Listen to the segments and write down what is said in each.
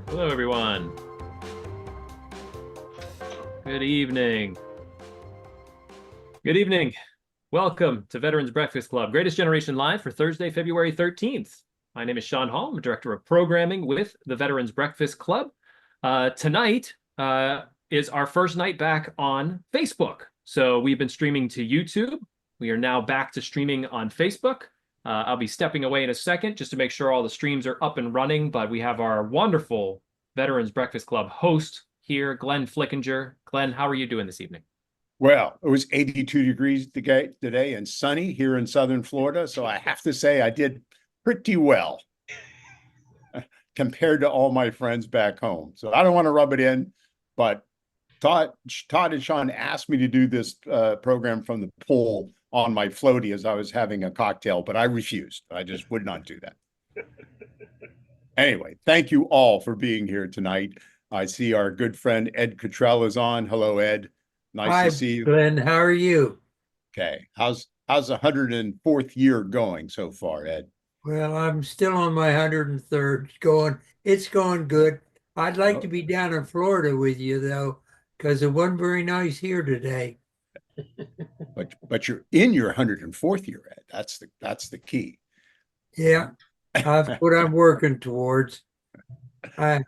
Hello, everyone. Good evening. Good evening. Welcome to Veterans Breakfast Club, Greatest Generation Live for Thursday, February 13th. My name is Sean Hall. I'm Director of Programming with the Veterans Breakfast Club. Tonight is our first night back on Facebook. So we've been streaming to YouTube. We are now back to streaming on Facebook. I'll be stepping away in a second just to make sure all the streams are up and running, but we have our wonderful Veterans Breakfast Club host here, Glenn Flickinger. Glenn, how are you doing this evening? Well, it was 82 degrees today and sunny here in southern Florida. So I have to say I did pretty well compared to all my friends back home. So I don't want to rub it in, but Todd and Sean asked me to do this program from the pool on my floaty as I was having a cocktail, but I refused. I just would not do that. Anyway, thank you all for being here tonight. I see our good friend Ed Cottrell is on. Hello, Ed. Nice Hi, to see you. Glenn. How are you? Okay. How's the 104th year going so far, Ed? Well, I'm still on my 103rd. It's going good. I'd like to be down in Florida with you though, because it wasn't very nice here today. But you're in your 104th year, Ed. That's the key. Yeah, that's what I'm working towards. I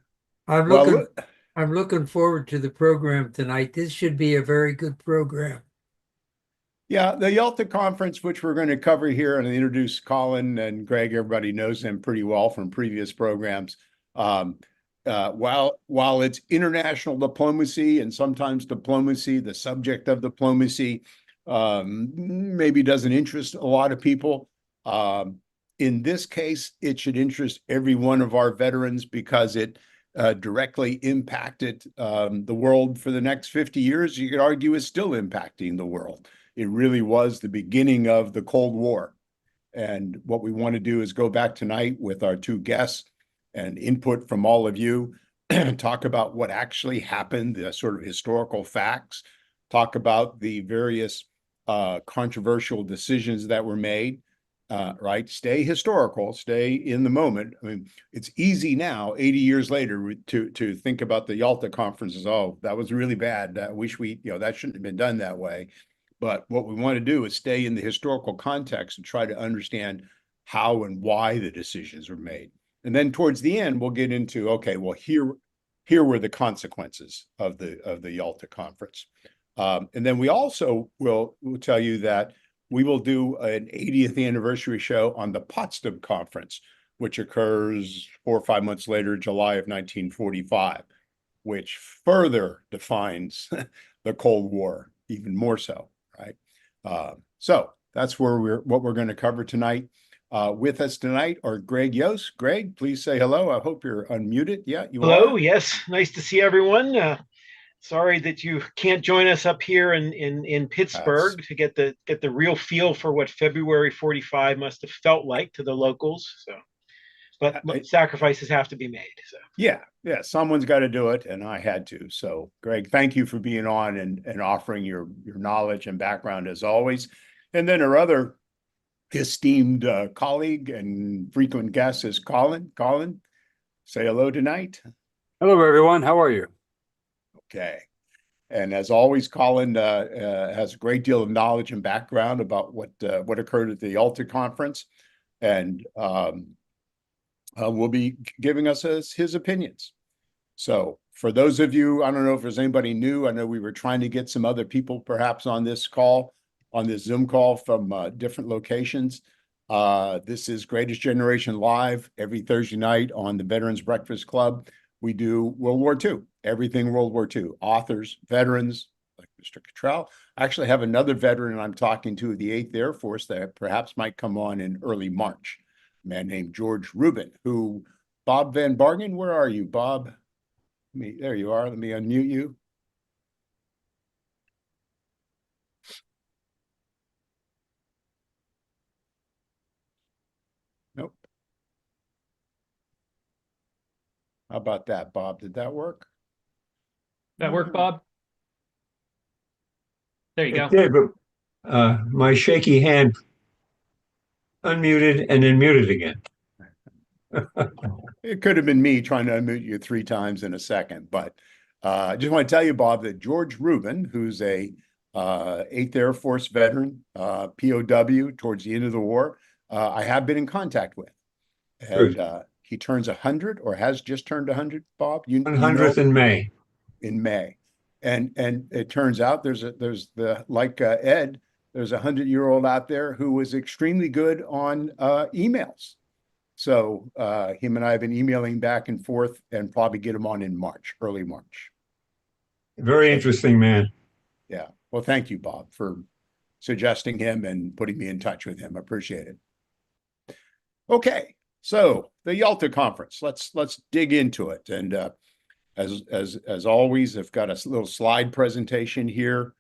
I'm Well, looking I'm looking forward to the program tonight. This should be a very good program. yeah, the Yalta Conference, which we're going to cover here, and introduce Colin and Greg. Everybody knows them pretty well from previous programs. While it's international diplomacy and sometimes diplomacy, the subject of diplomacy maybe doesn't interest a lot of people. In this case, it should interest every one of our veterans because it directly impacted the world for the next 50 years. You could argue is still impacting the world. It really was the beginning of the Cold War. And what we want to do is go back tonight with our two guests and input from all of you, talk about what actually happened, the sort of historical facts, talk about the various controversial decisions that were made, right? Stay historical, stay in the moment. I mean, it's easy now, 80 years later, to think about the Yalta Conference as, oh, that was really bad. I wish that shouldn't have been done that way. But what we want to do is stay in the historical context and try to understand how and why the decisions were made. And then towards the end, we'll get into, okay, well, here were the consequences of the Yalta Conference. And then we also will tell you that we will do an 80th anniversary show on the Potsdam Conference, which occurs 4 or 5 months later, July of 1945, which further defines the Cold War even more so, right? So that's what we're going to cover tonight. With us tonight are Greg Yost. Greg, please say hello. I hope you're unmuted. Yeah, you Hello, are. yes, nice to see everyone. Sorry that you can't join us up here in Pittsburgh to get the real feel for what February 45 must have felt like to the locals. So, but sacrifices have to be made. So yeah, someone's got to do it, and I had to. So, Greg, thank you for being on and offering your knowledge and background as always. And then our other esteemed colleague and frequent guest is Colin. Colin, say hello tonight. Hello, everyone. How are you? Okay. And as always, Colin has a great deal of knowledge and background about what occurred at the Yalta Conference, and will be giving us his opinions. So for those of you, I don't know if there's anybody new. I know we were trying to get some other people perhaps on this Zoom call from different locations. This is Greatest Generation Live every Thursday night on the Veterans Breakfast Club. We do World War II, everything World War II, authors, veterans, like Mr. Cottrell. I actually have another veteran I'm talking to of the 8th Air Force that perhaps might come on in early March, a man named George Rubin, who, Bob Van Bargen, where are you, Bob? There you are. Let me unmute you. Nope. How about that, Bob? Did that work? That work, Bob? There you go. It did, but my shaky hand unmuted and then muted again. It could have been me trying to unmute you 3 times in a second, but I just want to tell you, Bob, that George Rubin, who's a 8th Air Force veteran, POW towards the end of the war, I have been in contact with. And he turns 100 or has just turned 100, Bob. You 100th in May. In May. And it turns out there's like Ed, there's a 100-year-old out there who was extremely good on emails. So him and I have been emailing back and forth and probably get him on in March, early March. Very interesting man. Yeah. Well, thank you, Bob, for suggesting him and putting me in touch with him. I appreciate it. Okay. So the Yalta Conference, let's dig into it. And as always, I've got a little slide presentation here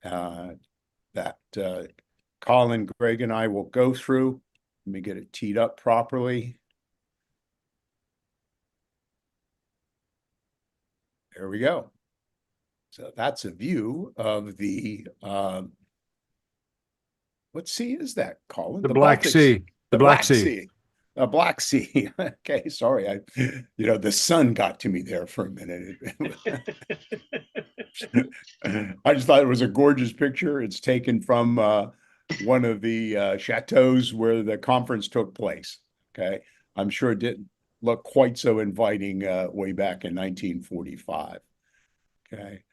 that Colin, Greg, and I will go through. Let me get it teed up properly. There we go. So that's a view of the, what sea is that, Colin? The Black Sea. The Black Sea. The Black Sea. Okay, sorry. The sun got to me there for a minute. I just thought it was a gorgeous picture. It's taken from one of the chateaus where the conference took place. Okay. I'm sure it didn't look quite so inviting way back in 1945. Okay.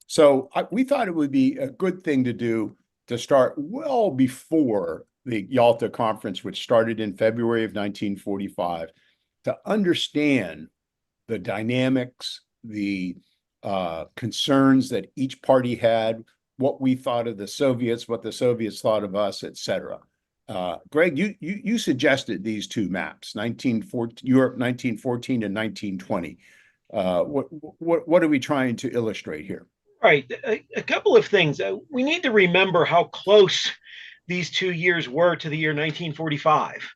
So we thought it would be a good thing to do to start well before the Yalta Conference, which started in February of 1945, to understand the dynamics, the concerns that each party had, what we thought of the Soviets, what the Soviets thought of us, etc. Greg, you suggested these two maps, Europe 1914 and 1920. What are we trying to illustrate here? Right. A couple of things. We need to remember how close these 2 years were to the year 1945.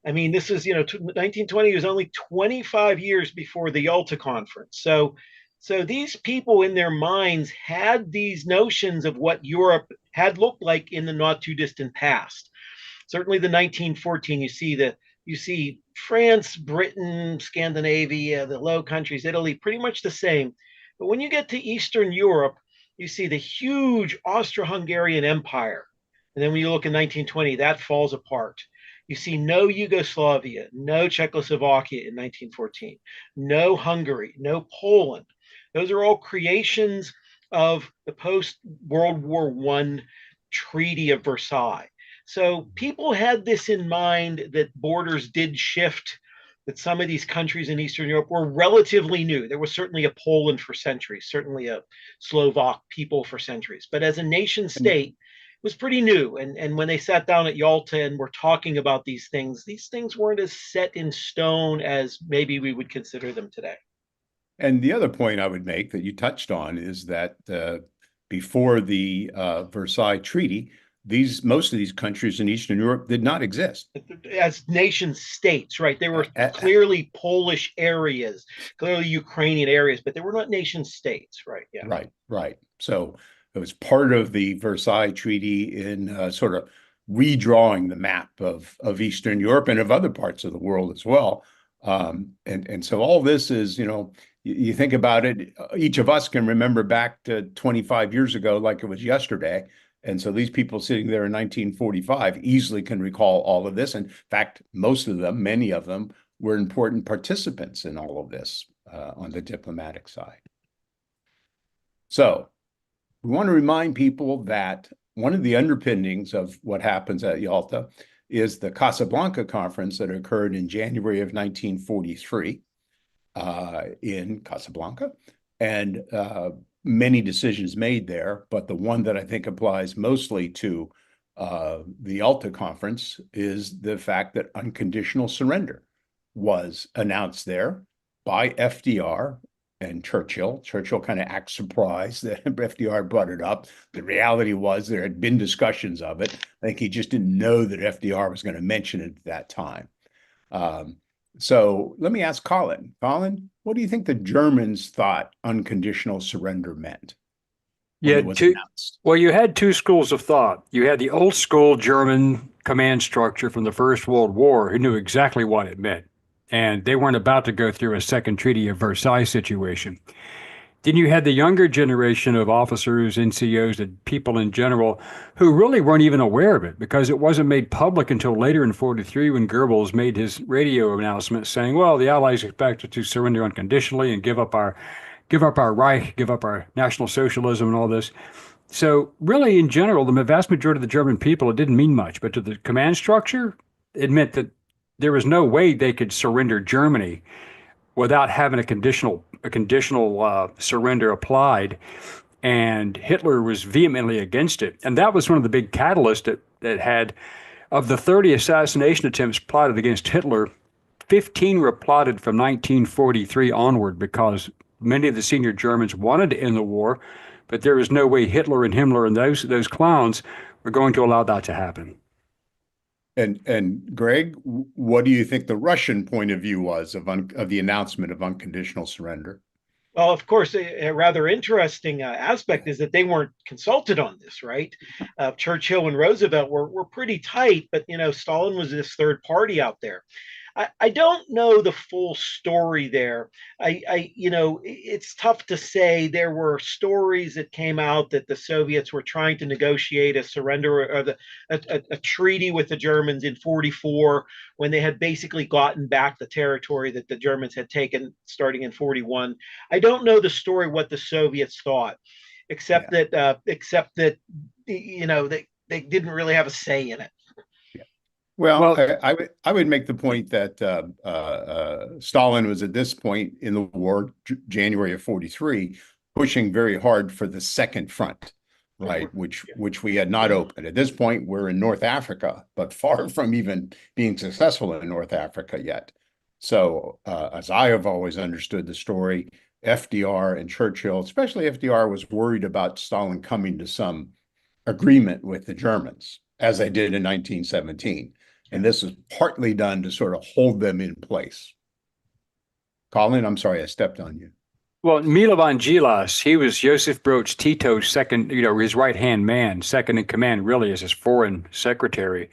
I mean, this is, 1920 was only 25 years before the Yalta Conference. So these people in their minds had these notions of what Europe had looked like in the not too distant past. Certainly the 1914, you see France, Britain, Scandinavia, the Low Countries, Italy, pretty much the same. But when you get to Eastern Europe, you see the huge Austro-Hungarian Empire. And then when you look in 1920, that falls apart. You see no Yugoslavia, no Czechoslovakia in 1914, no Hungary, no Poland. Those are all creations of the post-World War I Treaty of Versailles. So people had this in mind that borders did shift, that some of these countries in Eastern Europe were relatively new. There was certainly a Poland for centuries, certainly a Slovak people for centuries. But as a nation state, it was pretty new. And when they sat down at Yalta and were talking about these things weren't as set in stone as maybe we would consider them today. And the other point I would make that you touched on is that before the Versailles Treaty, most of these countries in Eastern Europe did not exist as nation states, right? They were clearly Polish areas, clearly Ukrainian areas, but they were not nation states, right? Yeah, right. So it was part of the Versailles Treaty in sort of redrawing the map of Eastern Europe and of other parts of the world as well. And so all this is, you think about it, each of us can remember back to 25 years ago like it was yesterday. And so these people sitting there in 1945 easily can recall all of this. In fact, many of them were important participants in all of this on the diplomatic side. So we want to remind people that one of the underpinnings of what happens at Yalta is the Casablanca Conference that occurred in January of 1943 in Casablanca. And many decisions made there, but the one that I think applies mostly to the Yalta Conference is the fact that unconditional surrender was announced there by FDR and Churchill. Churchill kind of acts surprised that FDR brought it up. The reality was there had been discussions of it. I think he just didn't know that FDR was going to mention it at that time. So let me ask Colin. Colin, what do you think the Germans thought unconditional surrender meant? when Yeah, it was announced. well, you had two schools of thought. You had the old school German command structure from the First World War who knew exactly what it meant. And they weren't about to go through a second Treaty of Versailles situation. Then you had the younger generation of officers, NCOs, and people in general who really weren't even aware of it because it wasn't made public until later in 43 when Goebbels made his radio announcement saying, well, the Allies expect us to surrender unconditionally and give up our Reich, give up our National Socialism and all this. So really, in general, the vast majority of the German people, it didn't mean much. But to the command structure, it meant that there was no way they could surrender Germany without having a conditional surrender applied. And Hitler was vehemently against it. And that was one of the big catalysts that had, of the 30 assassination attempts plotted against Hitler, 15 were plotted from 1943 onward because many of the senior Germans wanted to end the war, but there was no way Hitler and Himmler and those clowns were going to allow that to happen. And Greg, what do you think the Russian point of view was of the announcement of unconditional surrender? Well, of course, a rather interesting aspect is that they weren't consulted on this, right? Churchill and Roosevelt were pretty tight, but Stalin was this third party out there. I don't know the full story there. It's tough to say. There were stories that came out that the Soviets were trying to negotiate a surrender or a treaty with the Germans in 44 when they had basically gotten back the territory that the Germans had taken starting in 41. I don't know the story what the Soviets thought, except that they didn't really have a say in it. Well, I would make the point that Stalin was at this point in the war, January of 43, pushing very hard for the second front, right? Which we had not opened. At this point, we're in North Africa, but far from even being successful in North Africa yet. So, as I have always understood the story, FDR and Churchill, especially FDR, was worried about Stalin coming to some agreement with the Germans, as they did in 1917. And this is partly done to sort of hold them in place. Colin, I'm sorry, I stepped on you. Well, Milovan Djilas, he was Joseph Broz Tito's second, his right-hand man, second in command, really, as his foreign secretary.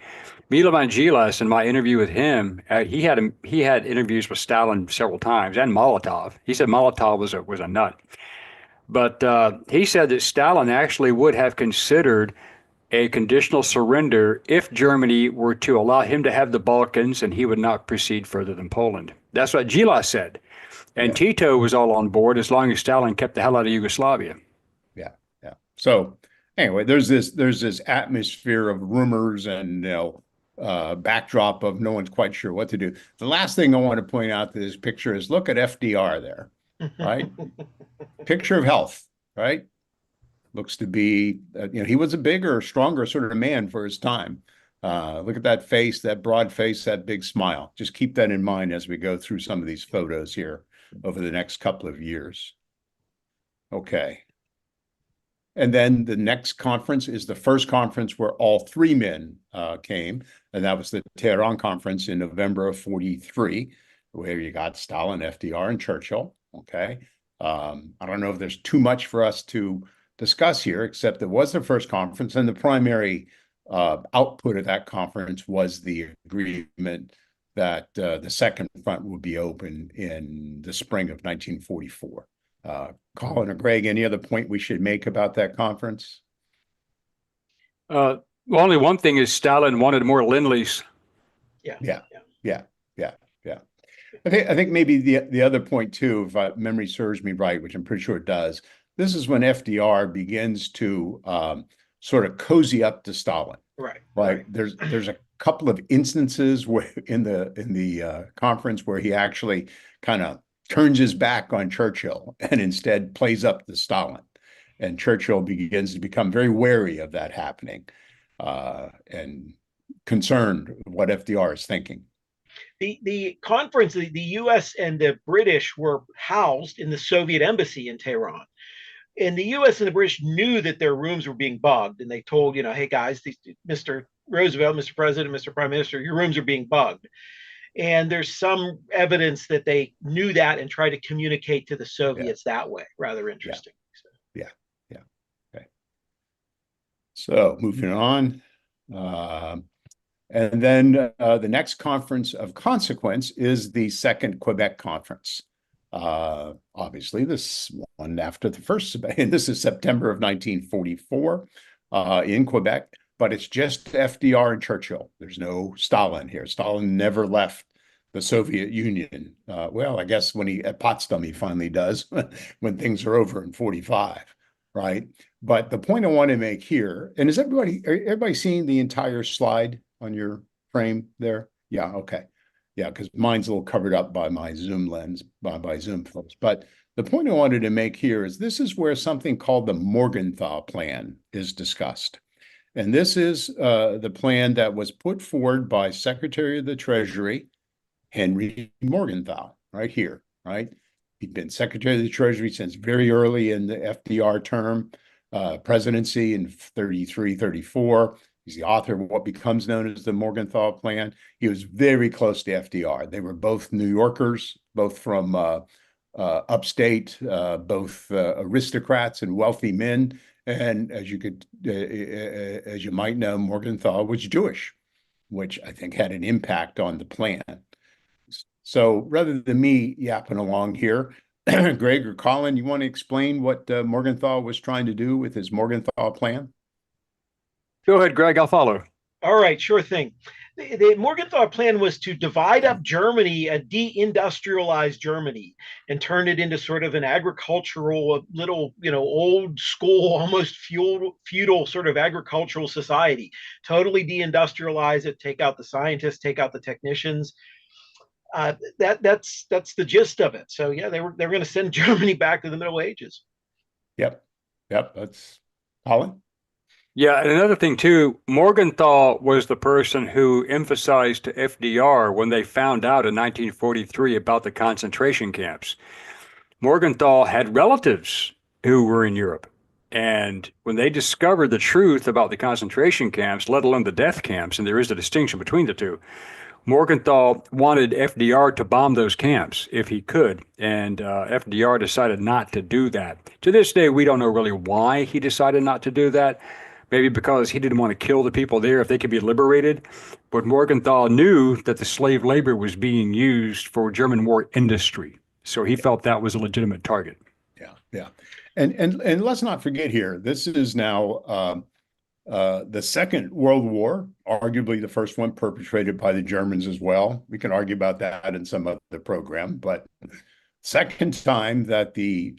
Milovan Djilas, in my interview with him, he had interviews with Stalin several times and Molotov. He said Molotov was a nut. But he said that Stalin actually would have considered a conditional surrender if Germany were to allow him to have the Balkans and he would not proceed further than Poland. That's what Djilas said. And Tito was all on board as long as Stalin kept the hell out of Yugoslavia. Yeah. So anyway, there's this atmosphere of rumors and backdrop of no one's quite sure what to do. The last thing I want to point out to this picture is look at FDR there, right? Picture of health, right? Looks to be, he was a bigger, stronger sort of man for his time. Look at that face, that broad face, that big smile. Just keep that in mind as we go through some of these photos here over the next couple of years. Okay. And then the next conference is the first conference where all three men came, and that was the Teheran Conference in November of 43, where you got Stalin, FDR, and Churchill. Okay. I don't know if there's too much for us to discuss here, except it was the first conference, and the primary output of that conference was the agreement that the second front would be open in the spring of 1944. Colin or Greg, any other point we should make about that conference? Well, only one thing is Stalin wanted more Lend-Lease. Yeah. I think maybe the other point too, if memory serves me right, which I'm pretty sure it does, this is when FDR begins to sort of cozy up to Stalin. Right. There's a couple of instances where in the conference where he actually kind of turns his back on Churchill and instead plays up to Stalin. And Churchill begins to become very wary of that happening and concerned what FDR is thinking. The conference, the U.S. and the British were housed in the Soviet embassy in Tehran. And the U.S. and the British knew that their rooms were being bugged. And they told, hey, guys, Mr. Roosevelt, Mr. President, Mr. Prime Minister, your rooms are being bugged. And there's some evidence that they knew that and tried to communicate to the Soviets that way. Rather interesting. Yeah. Okay. So moving on. And then the next conference of consequence is the Second Quebec Conference. Obviously, this one after the first, and this is September of 1944 in Quebec, but it's just FDR and Churchill. There's no Stalin here. Stalin never left the Soviet Union. Well, I guess when at Potsdam, he finally does when things are over in 45, right? But the point I want to make here, and is everybody seeing the entire slide on your frame there? Yeah, okay. Yeah, because mine's a little covered up by my Zoom lens, by Zoom folks. But the point I wanted to make here is this is where something called the Morgenthau Plan is discussed. And this is the plan that was put forward by Secretary of the Treasury, Henry Morgenthau, right here, right? He'd been Secretary of the Treasury since very early in the FDR term, presidency in 33, 34. He's the author of what becomes known as the Morgenthau Plan. He was very close to FDR. They were both New Yorkers, both from upstate, both aristocrats and wealthy men. And as you might know, Morgenthau was Jewish, which I think had an impact on the plan. So rather than me yapping along here, Greg or Colin, you want to explain what Morgenthau was trying to do with his Morgenthau Plan? Go ahead, Greg. I'll follow. All right, sure thing. The Morgenthau Plan was to divide up Germany, a deindustrialized Germany, and turn it into sort of an agricultural, little, old school, almost feudal sort of agricultural society. Totally deindustrialize it, take out the scientists, take out the technicians. That's the gist of it. So yeah, they were going to send Germany back to the Middle Ages. Yep. That's Colin. Yeah, and another thing too, Morgenthau was the person who emphasized to FDR when they found out in 1943 about the concentration camps. Morgenthau had relatives who were in Europe. And when they discovered the truth about the concentration camps, let alone the death camps, and there is a distinction between the two, Morgenthau wanted FDR to bomb those camps if he could, and FDR decided not to do that. To this day, we don't know really why he decided not to do that. Maybe because he didn't want to kill the people there if they could be liberated. But Morgenthau knew that the slave labor was being used for German war industry. So he felt that was a legitimate target. Yeah. And let's not forget here, this is now the Second World War, arguably the first one perpetrated by the Germans as well. We can argue about that in some other program, but second time that the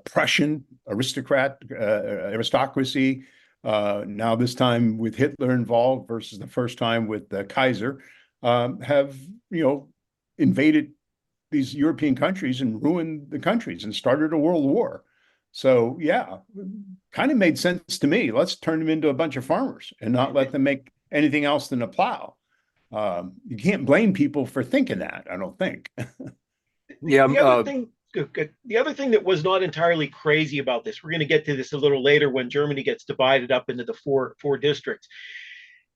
Prussian aristocracy, now this time with Hitler involved versus the first time with the Kaiser, have invaded these European countries and ruined the countries and started a world war. So yeah, kind of made sense to me. Let's turn them into a bunch of farmers and not let them make anything else than a plow. You can't blame people for thinking that, I don't think. Yeah. The other thing that was not entirely crazy about this, we're going to get to this a little later when Germany gets divided up into the four districts.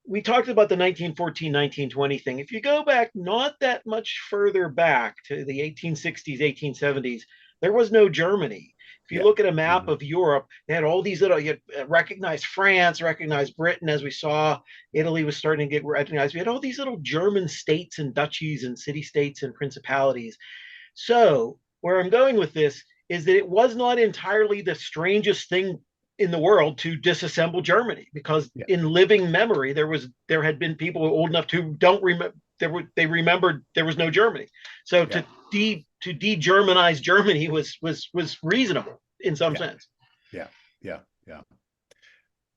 We talked about the 1914-1920 thing. If you go back not that much further back to the 1860s, 1870s, there was no Germany. If you look at a map of Europe, they had all these little, you recognized France, recognized Britain, as we saw. Italy was starting to get recognized. We had all these little German states and duchies and city-states and principalities. So where I'm going with this is that it was not entirely the strangest thing in the world to disassemble Germany, because in living memory, there had been people old enough to don't remember, they remembered there was no Germany. So to de-Germanize Germany was reasonable in some sense. Yeah.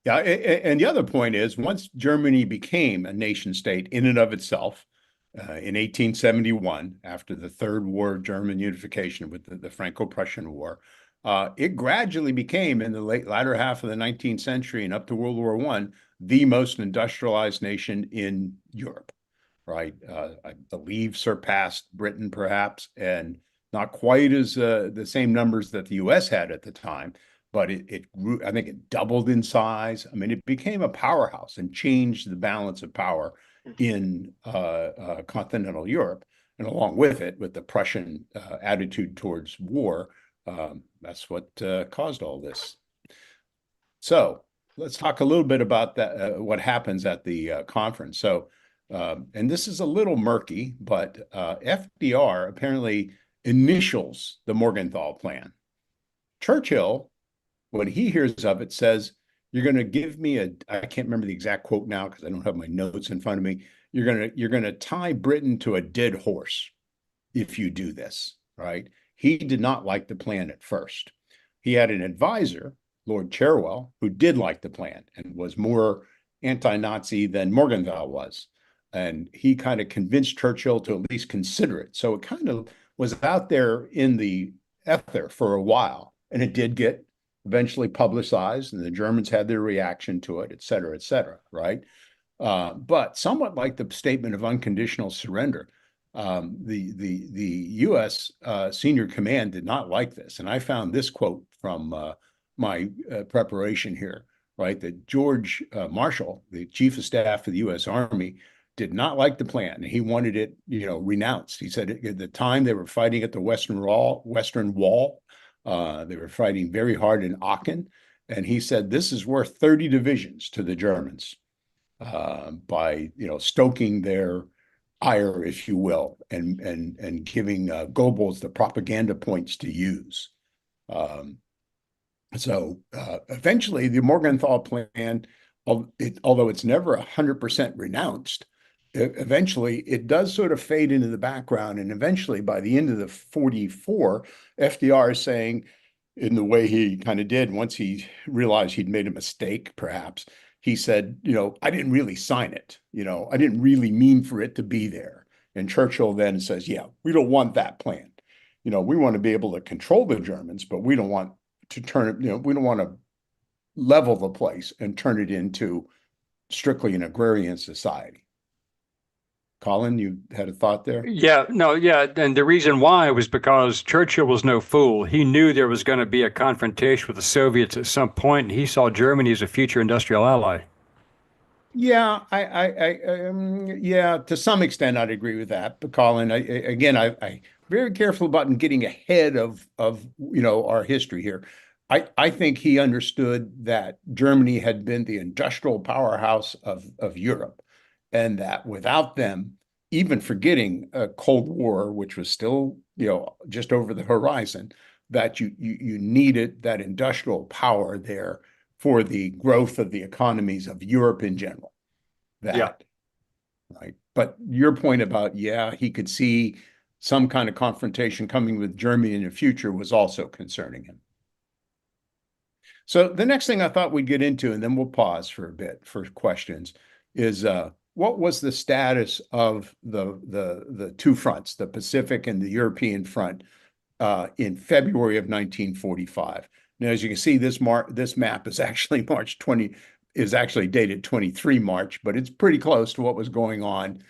And the other point is, once Germany became a nation state in and of itself, in 1871, after the Third War of German Unification with the Franco-Prussian War, it gradually became, in the latter half of the 19th century and up to World War I, the most industrialized nation in Europe, right? I believe surpassed Britain, perhaps, and not quite as the same numbers that the U.S. had at the time, but it grew. I think it doubled in size. I mean, it became a powerhouse and changed the balance of power in continental Europe, and along with it, with the Prussian attitude towards war, that's what caused all this. So let's talk a little bit about that, what happens at the conference. So, and this is a little murky, but FDR apparently initials the Morgenthau Plan. Churchill, when he hears of it, says, "You're going to give me I can't remember the exact quote now because I don't have my notes in front of me. You're going to tie Britain to a dead horse if you do this," right? He did not like the plan at first. He had an advisor, Lord Cherwell, who did like the plan and was more anti-Nazi than Morgenthau was. And he kind of convinced Churchill to at least consider it. So it kind of was out there in the ether for a while. And it did get eventually publicized, and the Germans had their reaction to it, et cetera, right? But somewhat like the statement of unconditional surrender, the U.S. Senior command did not like this. And I found this quote from my preparation here, right? That George Marshall, the chief of staff of the U.S. Army, did not like the plan. He wanted it, renounced. He said at the time they were fighting at the Western Wall. They were fighting very hard in Aachen. And he said, this is worth 30 divisions to the Germans by, stoking their ire, if you will, and giving Goebbels the propaganda points to use. So eventually the Morgenthau Plan, although it's never 100% renounced, eventually it does sort of fade into the background. And eventually by the end of the 44, FDR is saying, in the way he kind of did once he realized he'd made a mistake, perhaps, he said, I didn't really sign it. I didn't really mean for it to be there. And Churchill then says, yeah, we don't want that plan. We want to be able to control the Germans, but we don't want to turn it, we don't want to level the place and turn it into strictly an agrarian society. Colin, you had a thought there? Yeah, no, yeah. And the reason why was because Churchill was no fool. He knew there was going to be a confrontation with the Soviets at some point, and he saw Germany as a future industrial ally. Yeah, yeah, to some extent, I'd agree with that. But Colin, I very careful about getting ahead of our history here. I think he understood that Germany had been the industrial powerhouse of Europe, and that without them, even forgetting a Cold War, which was still just over the horizon, that you needed that industrial power there for the growth of the economies of Europe in general. Yeah. Right. But your point about, he could see some kind of confrontation coming with Germany in the future was also concerning him. So the next thing I thought we'd get into, and then we'll pause for a bit for questions, is what was the status of the two fronts, the Pacific and the European front, in February of 1945? Now, as you can see, this map is actually dated 23 March, but it's pretty close to what was going on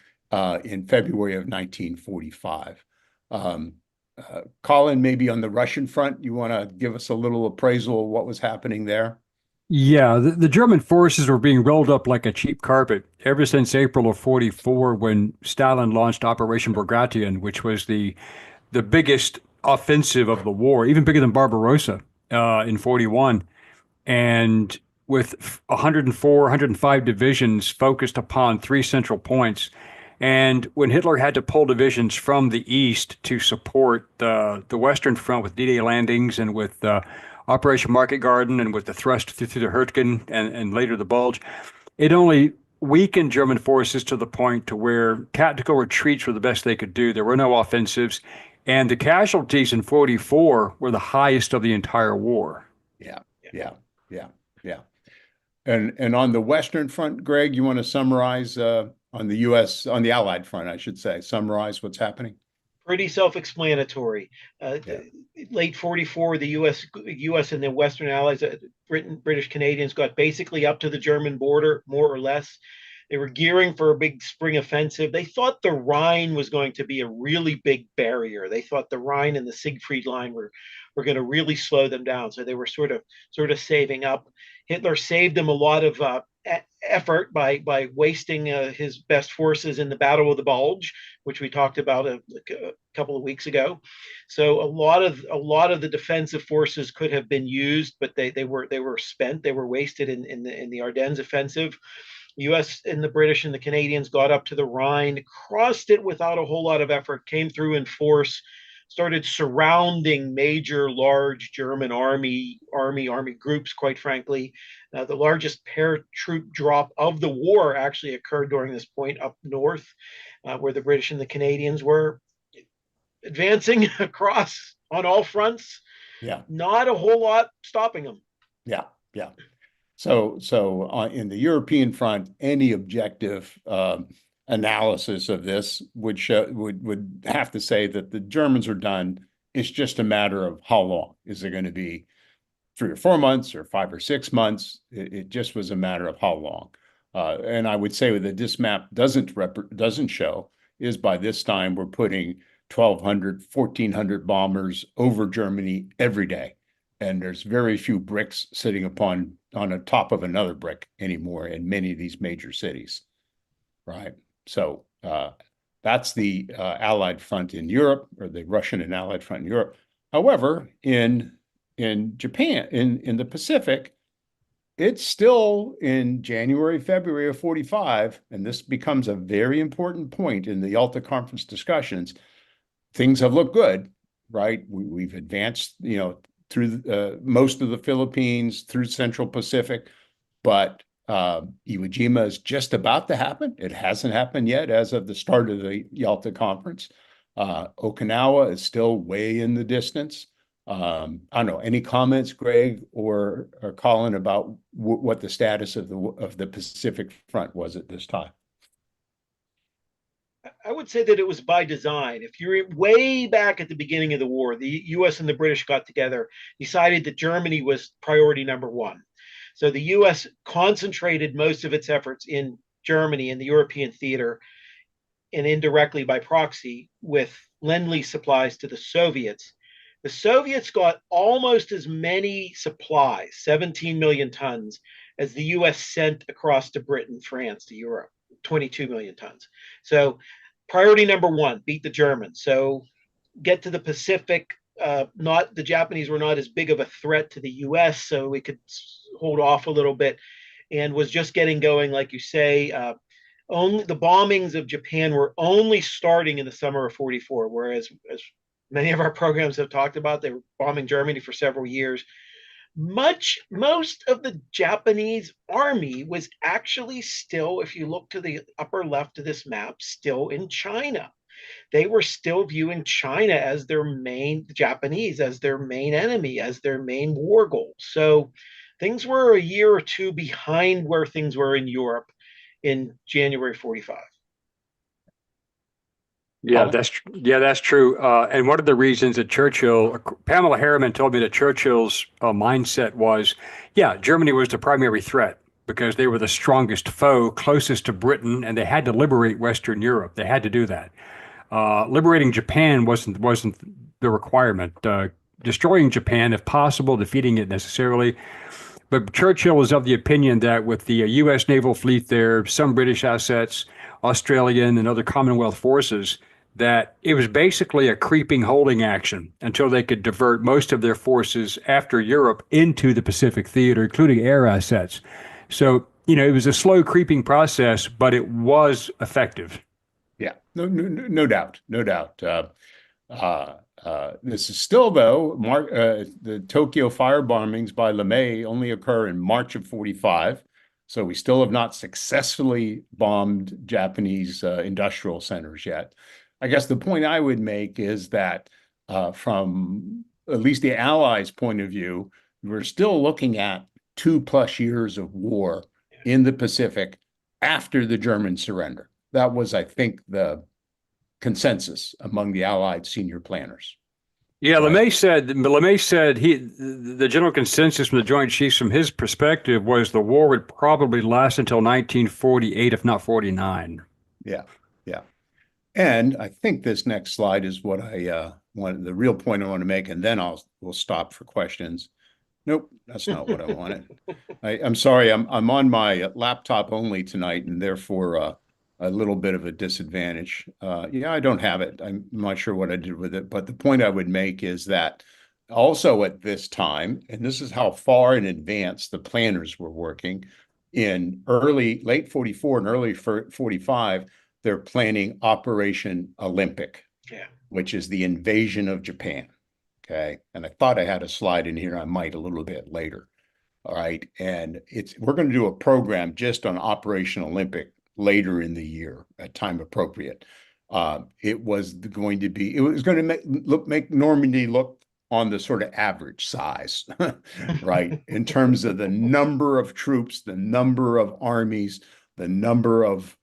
in February of 1945. Colin, maybe on the Russian front, you want to give us a little appraisal of what was happening there? Yeah, the German forces were being rolled up like a cheap carpet ever since April of 44, when Stalin launched Operation Bagration, which was the biggest offensive of the war, even bigger than Barbarossa in 41. And with 104, 105 divisions focused upon three central points. And when Hitler had to pull divisions from the east to support the Western Front with D-Day landings and with Operation Market Garden and with the thrust through the Hurtgen and later the Bulge, it only weakened German forces to the point to where tactical retreats were the best they could do. There were no offensives. And the casualties in 44 were the highest of the entire war. Yeah. And on the Western Front, Greg, you want to summarize on the Allied front, I should say, summarize what's happening? Pretty self-explanatory. Late 44, the U.S. and the Western Allies, British Canadians, got basically up to the German border, more or less. They were gearing for a big spring offensive. They thought the Rhine was going to be a really big barrier. They thought the Rhine and the Siegfried Line were going to really slow them down. So they were sort of saving up. Hitler saved them a lot of effort by wasting his best forces in the Battle of the Bulge, which we talked about a couple of weeks ago. So a lot of the defensive forces could have been used, but they were spent. They were wasted in the Ardennes offensive. The U.S. and the British and the Canadians got up to the Rhine, crossed it without a whole lot of effort, came through in force, started surrounding major, large German army groups, quite frankly. The largest paratroop drop of the war actually occurred during this point up north, where the British and the Canadians were advancing across on all fronts. Yeah. Not a whole lot stopping them. Yeah. Yeah. So in the European front, any objective analysis of this would have to say that the Germans are done. It's just a matter of how long. Is it going to be 3 or 4 months or 5 or 6 months? It just was a matter of how long. And I would say that this map doesn't show is by this time we're putting 1,200, 1,400 bombers over Germany every day. And there's very few bricks sitting on a top of another brick anymore in many of these major cities, right? So that's the Allied front in Europe, or the Russian and Allied front in Europe. However, in Japan, in the Pacific, it's still in January, February of 45, and this becomes a very important point in the Yalta Conference discussions. Things have looked good, right? We've advanced, through most of the Philippines, through Central Pacific, but Iwo Jima is just about to happen. It hasn't happened yet as of the start of the Yalta Conference. Okinawa is still way in the distance. I don't know, any comments, Greg or Colin, about what the status of the Pacific front was at this time? I would say that it was by design. If you're way back at the beginning of the war, the U.S. and the British got together, decided that Germany was priority number one. So the U.S. concentrated most of its efforts in Germany, in the European theater, and indirectly by proxy with Lend-Lease supplies to the Soviets. The Soviets got almost as many supplies, 17 million tons, as the U.S. sent across to Britain, France, to Europe, 22 million tons. So priority number one, beat the Germans. So get to the Pacific. The Japanese were not as big of a threat to the U.S., so we could hold off a little bit, and was just getting going, like you say. Only the bombings of Japan were only starting in the summer of 44, whereas, as many of our programs have talked about, they were bombing Germany for several years. Most of the Japanese army was actually still, if you look to the upper left of this map, still in China. They were still viewing China as the Japanese as their main enemy, as their main war goal. So things were a year or two behind where things were in Europe in January 45. Yeah, that's true. And one of the reasons that Pamela Harriman told me that Churchill's mindset was, Germany was the primary threat because they were the strongest foe, closest to Britain, and they had to liberate Western Europe. They had to do that. Liberating Japan wasn't the requirement. Destroying Japan, if possible, defeating it necessarily. But Churchill was of the opinion that with the U.S. naval fleet there, some British assets, Australian and other Commonwealth forces, that it was basically a creeping holding action until they could divert most of their forces after Europe into the Pacific theater, including air assets. So, it was a slow creeping process, but it was effective. Yeah, no doubt. This is still, though, the Tokyo fire bombings by LeMay only occur in March of 45. So we still have not successfully bombed Japanese industrial centers yet. I guess the point I would make is that from at least the Allies' point of view, we're still looking at 2+ years of war in the Pacific after the German surrender. That was, I think, the consensus among the Allied senior planners. Yeah, LeMay said the general consensus from the Joint Chiefs, from his perspective, was the war would probably last until 1948, if not 49. Yeah. And I think this next slide is what the real point I want to make, and then we'll stop for questions. Nope, that's not what I wanted. I'm sorry, I'm on my laptop only tonight, and therefore a little bit of a disadvantage. Yeah, I don't have it. I'm not sure what I did with it, but the point I would make is that also at this time, and this is how far in advance the planners were working, in late 44 and early 45, they're planning Operation Olympic, Yeah. which is the invasion of Japan. Okay. And I thought I had a slide in here. I might a little bit later. All right. And we're going to do a program just on Operation Olympic later in the year at time appropriate. It was going to make Normandy look on the sort of average size, right? In terms of the number of troops, the number of armies, the number of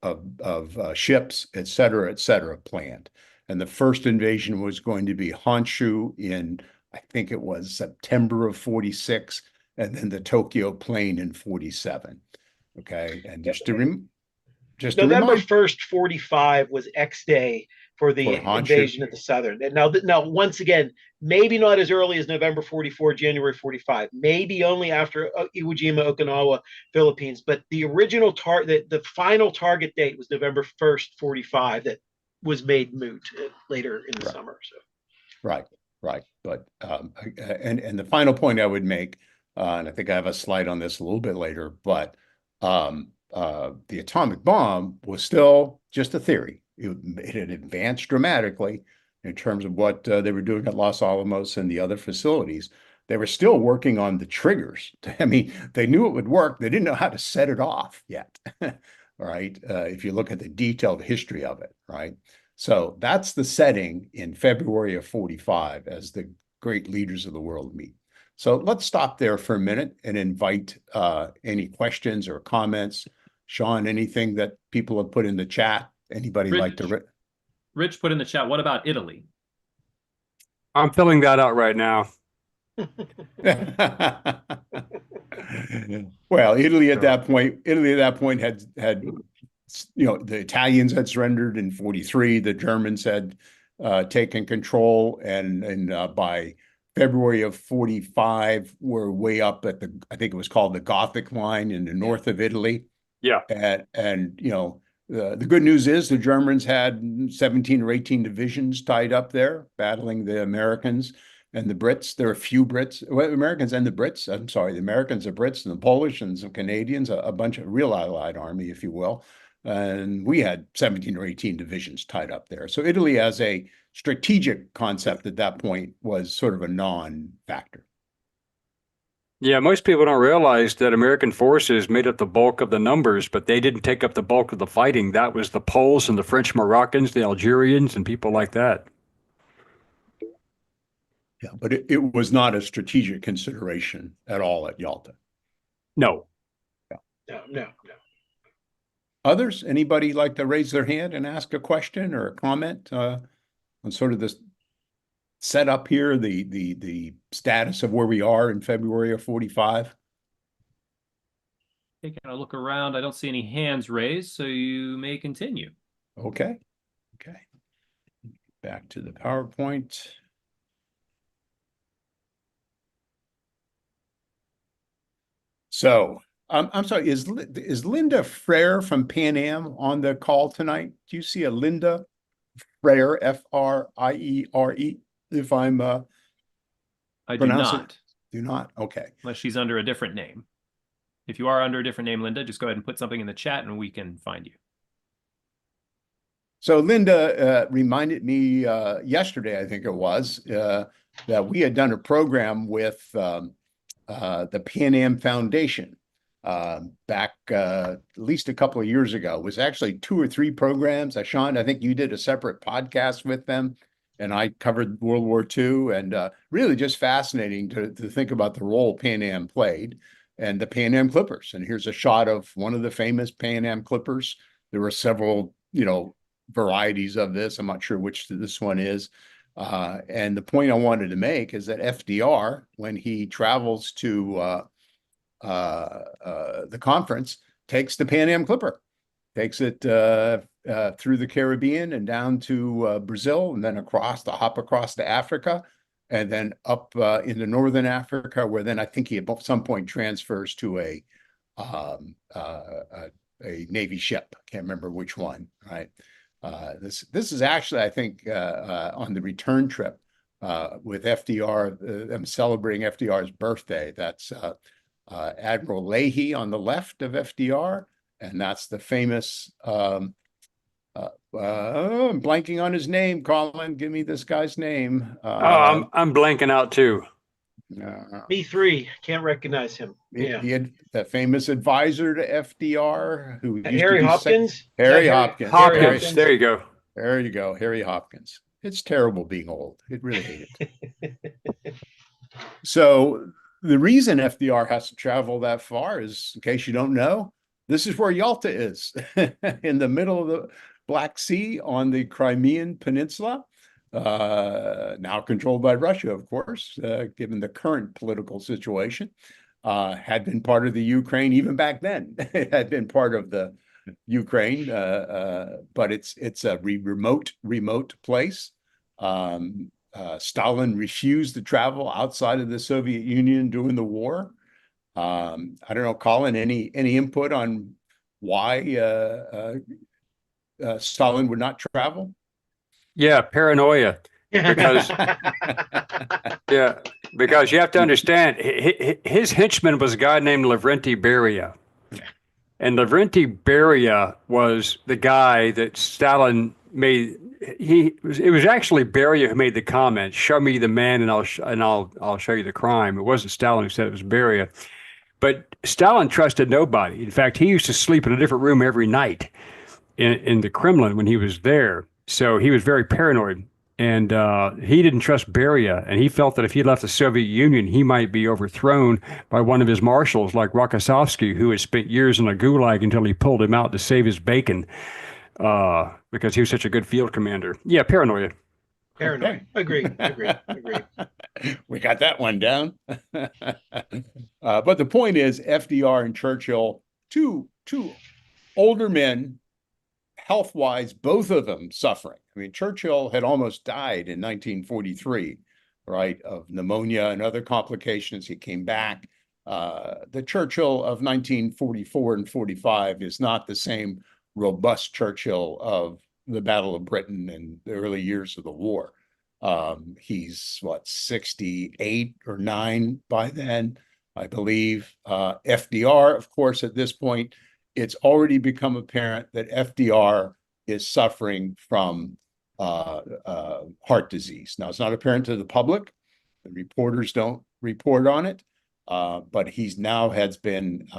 ships, et cetera, planned. And the first invasion was going to be Honshu in, I think it was September of 46, and then the Tokyo Plain in 47. Okay. And just to November remind 1st, 45 was X Day for the invasion of the Southern. And now, once again, maybe not as early as November 44, January 45, maybe only after Iwo Jima, Okinawa, Philippines. But the original the final target date was November 1st, 45, that was made moot later in the summer. So. Right. But and the final point I would make, and I think I have a slide on this a little bit later, but the atomic bomb was still just a theory. It had advanced dramatically in terms of what they were doing at Los Alamos and the other facilities. They were still working on the triggers. I mean, they knew it would work. They didn't know how to set it off yet, right? If you look at the detailed history of it, right? So that's the setting in February of 45 as the great leaders of the world meet. So let's stop there for a minute and invite any questions or comments. Sean, anything that people have put in the chat? Anybody like to? Rich put in the chat, what about Italy? I'm filling that out right now. Well, Italy at that point had the Italians had surrendered in 43. The Germans had taken control, and by February of 45, we're way up at I think it was called the Gothic Line in the north of Italy. Yeah. And the good news is the Germans had 17 or 18 divisions tied up there, battling the Americans and the Brits. There are a few Americans and the Brits. I'm sorry, the Americans, the Brits, and the Polish and some Canadians, a bunch of real Allied army, if you will. And we had 17 or 18 divisions tied up there. So Italy, as a strategic concept at that point, was sort of a non-factor. Yeah, most people don't realize that American forces made up the bulk of the numbers, but they didn't take up the bulk of the fighting. That was the Poles and the French Moroccans, the Algerians, and people like that. Yeah, but it was not a strategic consideration at all at Yalta. No. No. Others? Anybody like to raise their hand and ask a question or a comment on sort of this setup here, the status of where we are in February of 45? Taking a look around, I don't see any hands raised, so you may continue. Okay. Back to the PowerPoint. So I'm sorry, is Linda Frere from Pan Am on the call tonight? Do you see a Linda Frere, F-R-I-E-R-E? If I'm I do not. Do not? Okay. Unless she's under a different name. If you are under a different name, Linda, just go ahead and put something in the chat and we can find you. So Linda reminded me yesterday, I think it was, that we had done a program with the Pan Am Foundation back at least a couple of years ago. It was actually 2 or 3 programs. Sean, I think you did a separate podcast with them, and I covered World War II, and really just fascinating to think about the role Pan Am played and the Pan Am Clippers. And here's a shot of one of the famous Pan Am Clippers. There were several, varieties of this. I'm not sure which this one is. And the point I wanted to make is that FDR, when he travels to the conference, takes the Pan Am Clipper, takes it through the Caribbean and down to Brazil, and then hop across to Africa. and then up into northern Africa, where then I think he at some point transfers to a Navy ship. I can't remember which one, right? This is actually, I think, on the return trip with FDR. I'm celebrating FDR's birthday. That's Admiral Leahy on the left of FDR, and that's the famous. I'm blanking on his name. Colin, give me this guy's name. I'm blanking out too. Me three, can't recognize him. Yeah, he had the famous advisor to FDR, who used Harry to be Hopkins. Harry Hopkins. Hopkins. There you go. There you go, Harry Hopkins. It's terrible being old. It really hate it. So the reason FDR has to travel that far is, in case you don't know, this is where Yalta is, in the middle of the Black Sea on the Crimean Peninsula, now controlled by Russia, of course, given the current political situation. Had been part of the Ukraine even back then. It had been part of the Ukraine, but it's a remote place. Stalin refused to travel outside of the Soviet Union during the war. I don't know, Colin, any input on why Stalin would not travel? Yeah, paranoia. Because because you have to understand, his henchman was a guy named Lavrenti Beria. And Lavrenti Beria was the guy that Stalin made. It was actually Beria who made the comment, "Show me the man, and I'll show you the crime." It wasn't Stalin who said it, was Beria. But Stalin trusted nobody. In fact, he used to sleep in a different room every night in the Kremlin when he was there. So he was very paranoid. And he didn't trust Beria, and he felt that if he left the Soviet Union, he might be overthrown by one of his marshals, like Rokossovsky, who had spent years in a gulag until he pulled him out to save his bacon, because he was such a good field commander. Yeah, paranoia. Paranoid. Agree. We got that one down. But the point is, FDR and Churchill, two older men, health-wise, both of them suffering. I mean, Churchill had almost died in 1943, right, of pneumonia and other complications. He came back. The Churchill of 1944 and 45 is not the same robust Churchill of the Battle of Britain and the early years of the war. He's, 68 or 9 by then, I believe. FDR, of course, at this point, it's already become apparent that FDR is suffering from heart disease. Now, it's not apparent to the public. The reporters don't report on it, but he's now has been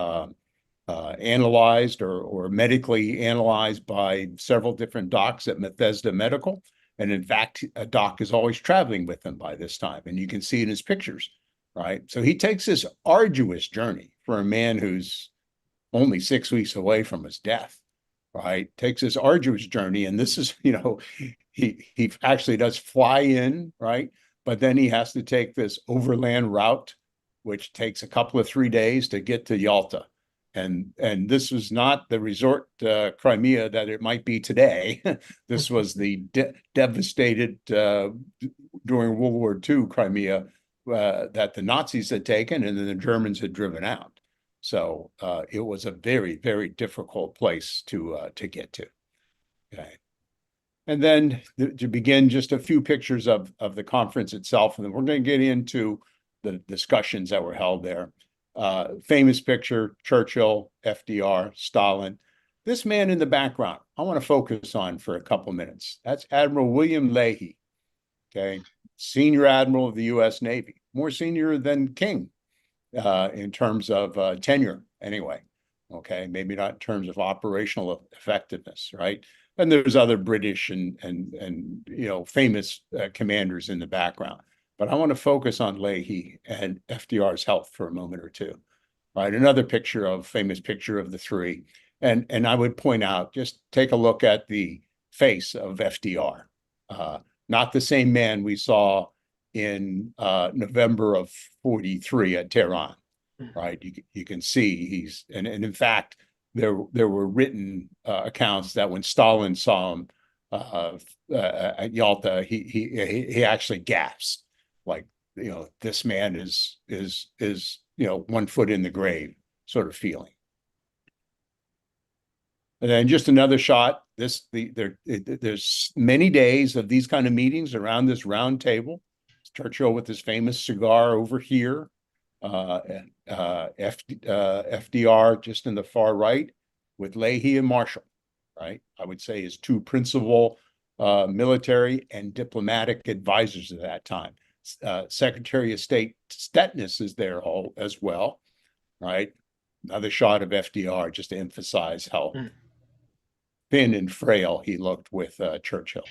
analyzed or medically analyzed by several different docs at Bethesda Medical. And in fact, a doc is always traveling with him by this time. And you can see in his pictures, right? So he takes this arduous journey for a man who's only 6 weeks away from his death, right? Takes this arduous journey. And this is, he actually does fly in, right? But then he has to take this overland route, which takes a couple of 3 days to get to Yalta. And this was not the resort Crimea that it might be today. This was the devastated during World War II Crimea that the Nazis had taken and then the Germans had driven out. So it was a very, very difficult place to get to. Okay. And then to begin, just a few pictures of the conference itself, and then we're going to get into the discussions that were held there. Famous picture, Churchill, FDR, Stalin. This man in the background, I want to focus on for a couple minutes. That's Admiral William Leahy, okay? Senior Admiral of the U.S. Navy, more senior than King in terms of tenure anyway, okay? Maybe not in terms of operational effectiveness, right? And there's other British and famous commanders in the background. But I want to focus on Leahy and FDR's health for a moment or two, right? Another famous picture of the three. And I would point out, just take a look at the face of FDR. Not the same man we saw in November of 43 at Tehran, right? You can see and in fact, there were written accounts that when Stalin saw him at Yalta, he actually gasped. like, this man is 1 foot in the grave sort of feeling. And then just another shot. There's many days of these kind of meetings around this round table. Churchill with his famous cigar over here, and FDR just in the far right, with Leahy and Marshall, right? I would say his 2 principal military and diplomatic advisors at that time. Secretary of State Stettnis is there as well, right? Another shot of FDR just to emphasize how thin and frail he looked with Churchill,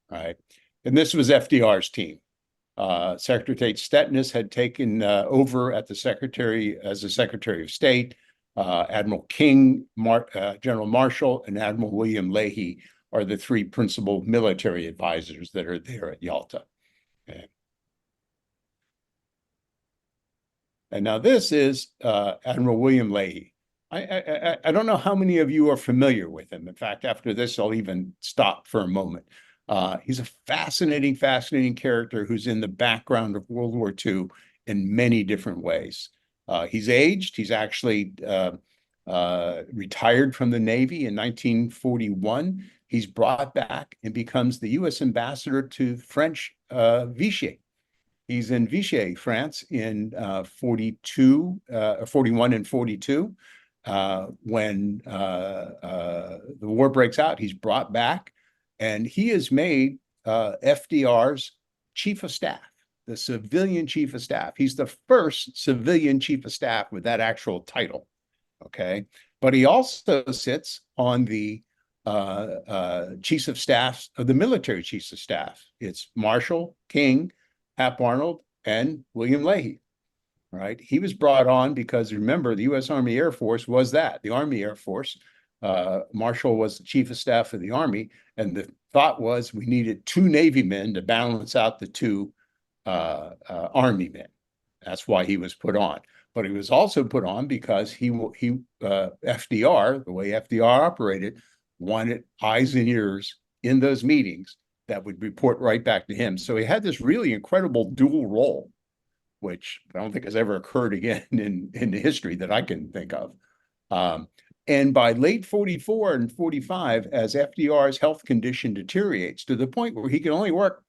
right? And this was FDR's team. Secretary Stettnis had taken over at the as the Secretary of State. Admiral King, General Marshall, and Admiral William Leahy are the 3 principal military advisors that are there at Yalta. Okay. And now this is Admiral William Leahy. I don't know how many of you are familiar with him. In fact, after this, I'll even stop for a moment. He's a fascinating character who's in the background of World War II in many different ways. He's aged. He's actually retired from the Navy in 1941. He's brought back and becomes the U.S. ambassador to French Vichy. He's in Vichy, France in 41 and 42. When the war breaks out, he's brought back, and he is made FDR's chief of staff, the civilian chief of staff. He's the first civilian chief of staff with that actual title, okay? But he also sits on the chiefs of staff of the military chiefs of staff. It's Marshall, King, Hap Arnold, and William Leahy, right? He was brought on because, remember, the U.S. Army Air Force was the Army Air Force. Marshall was the chief of staff of the Army, and the thought was we needed 2 Navy men to balance out the 2 Army men. That's why he was put on. But he was also put on because FDR, the way FDR operated, wanted eyes and ears in those meetings that would report right back to him. So he had this really incredible dual role, which I don't think has ever occurred again in history that I can think of. And by late 44 and 45, as FDR's health condition deteriorates to the point where he can only work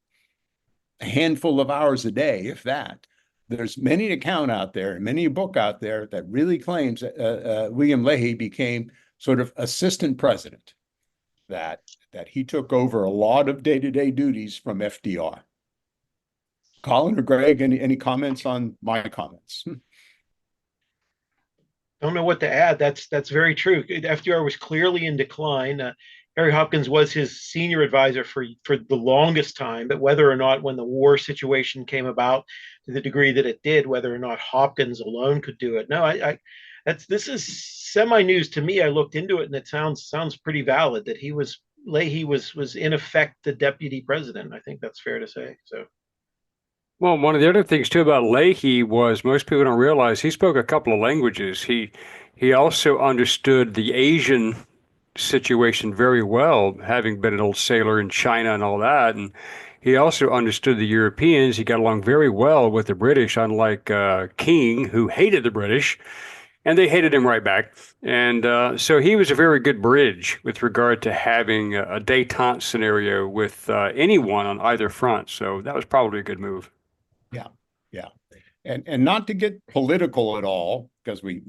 a handful of hours a day, if that, there's many an account out there, many a book out there that really claims William Leahy became sort of assistant president, that he took over a lot of day-to-day duties from FDR. Colin or Greg, any comments on my comments? Don't know what to add. That's very true. FDR was clearly in decline. Harry Hopkins was his senior advisor for the longest time, but whether or not, when the war situation came about to the degree that it did, whether or not Hopkins alone could do it. No, this is semi-news to me. I looked into it, and it sounds pretty valid that Leahy was in effect the deputy president. I think that's fair to say. So. Well, one of the other things too about Leahy was most people don't realize he spoke a couple of languages. He also understood the Asian situation very well, having been an old sailor in China and all that. And he also understood the Europeans. He got along very well with the British, unlike King, who hated the British, and they hated him right back. And so he was a very good bridge with regard to having a détente scenario with anyone on either front. So that was probably a good move. Yeah. And not to get political at all, because we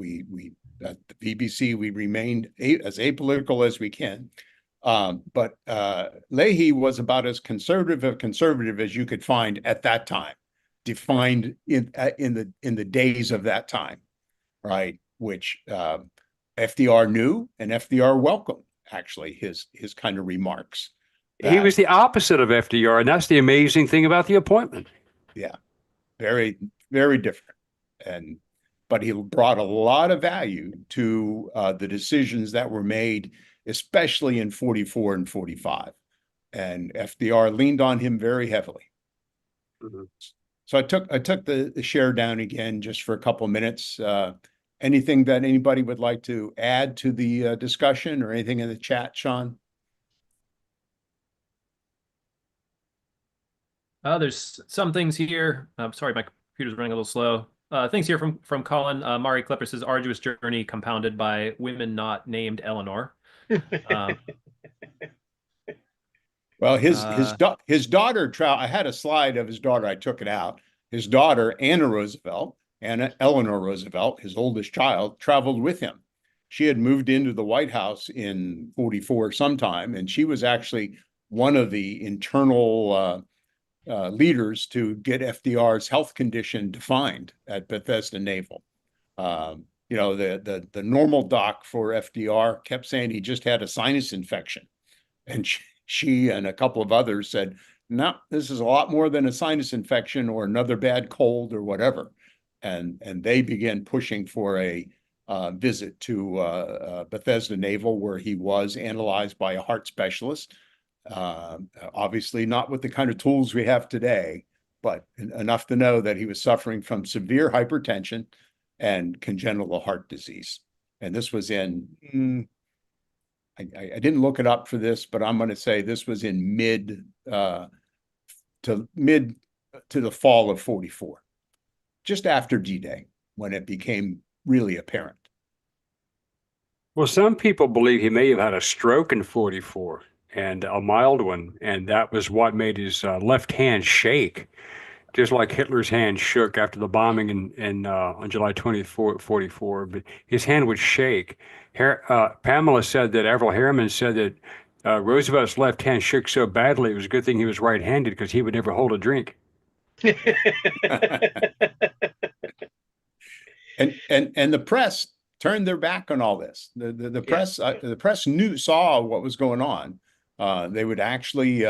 at the BBC, we remained as apolitical as we can. But Leahy was about as conservative as you could find at that time, defined in the days of that time, right? Which FDR knew, and FDR welcomed, actually, his kind of remarks. He was the opposite of FDR, and that's the amazing thing about the appointment. Yeah, very, very different. But he brought a lot of value to the decisions that were made, especially in 44 and 45. And FDR leaned on him very heavily. Mm-hmm. So I took the share down again just for a couple of minutes. Anything that anybody would like to add to the discussion, or anything in the chat, Sean? There's some things here. I'm sorry, my computer's running a little slow. Things here from Colin. Mari Klepper says, arduous journey compounded by women not named Eleanor. Um, Well, his daughter, I had a slide of his daughter. I took it out. His daughter, Anna Eleanor Roosevelt, his oldest child, traveled with him. She had moved into the White House in 44 sometime, and she was actually one of the internal leaders to get FDR's health condition defined at Bethesda Naval. You know, the normal doc for FDR kept saying he just had a sinus infection, and she and a couple of others said, no, this is a lot more than a sinus infection or another bad cold or whatever. And they began pushing for a visit to Bethesda Naval, where he was analyzed by a heart specialist. Obviously not with the kind of tools we have today, but enough to know that he was suffering from severe hypertension and congenital heart disease. And this was in I didn't look it up for this, but I'm going to say this was in mid to the fall of 44, just after D-Day, when it became really apparent. Well, some people believe he may have had a stroke in 44, and a mild one, and that was what made his left hand shake, just like Hitler's hand shook after the bombing on July 24th, 44. But his hand would shake. Pamela said that Averell Harriman said that Roosevelt's left hand shook so badly it was a good thing he was right-handed, because he would never hold a drink. And the press turned their back on all this. The press saw what was going on. They would actually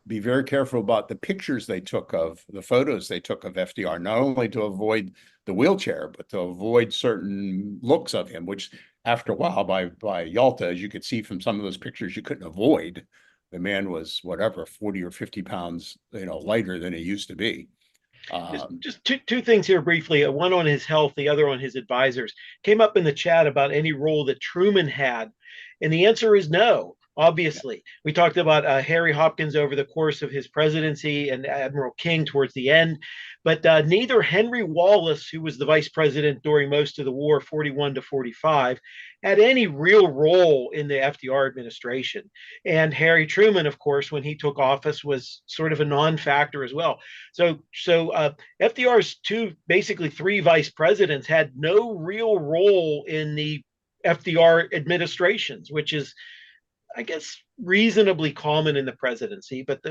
be very careful about the pictures they took of the photos they took of FDR, not only to avoid the wheelchair, but to avoid certain looks of him, which after a while by Yalta, as you could see from some of those pictures, you couldn't avoid. The man was whatever, 40 or 50 pounds, lighter than he used to be. Just two things here briefly. One on his health, the other on his advisors. Came up in the chat about any role that Truman had, and the answer is no. Obviously, we talked about Harry Hopkins over the course of his presidency and Admiral King towards the end, but neither Henry Wallace, who was the vice president during most of the war, 41 to 45, had any real role in the FDR administration. And Harry Truman, of course, when he took office, was sort of a non-factor as well. So FDR's basically three vice presidents had no real role in the FDR administrations, which is, I guess, reasonably common in the presidency, but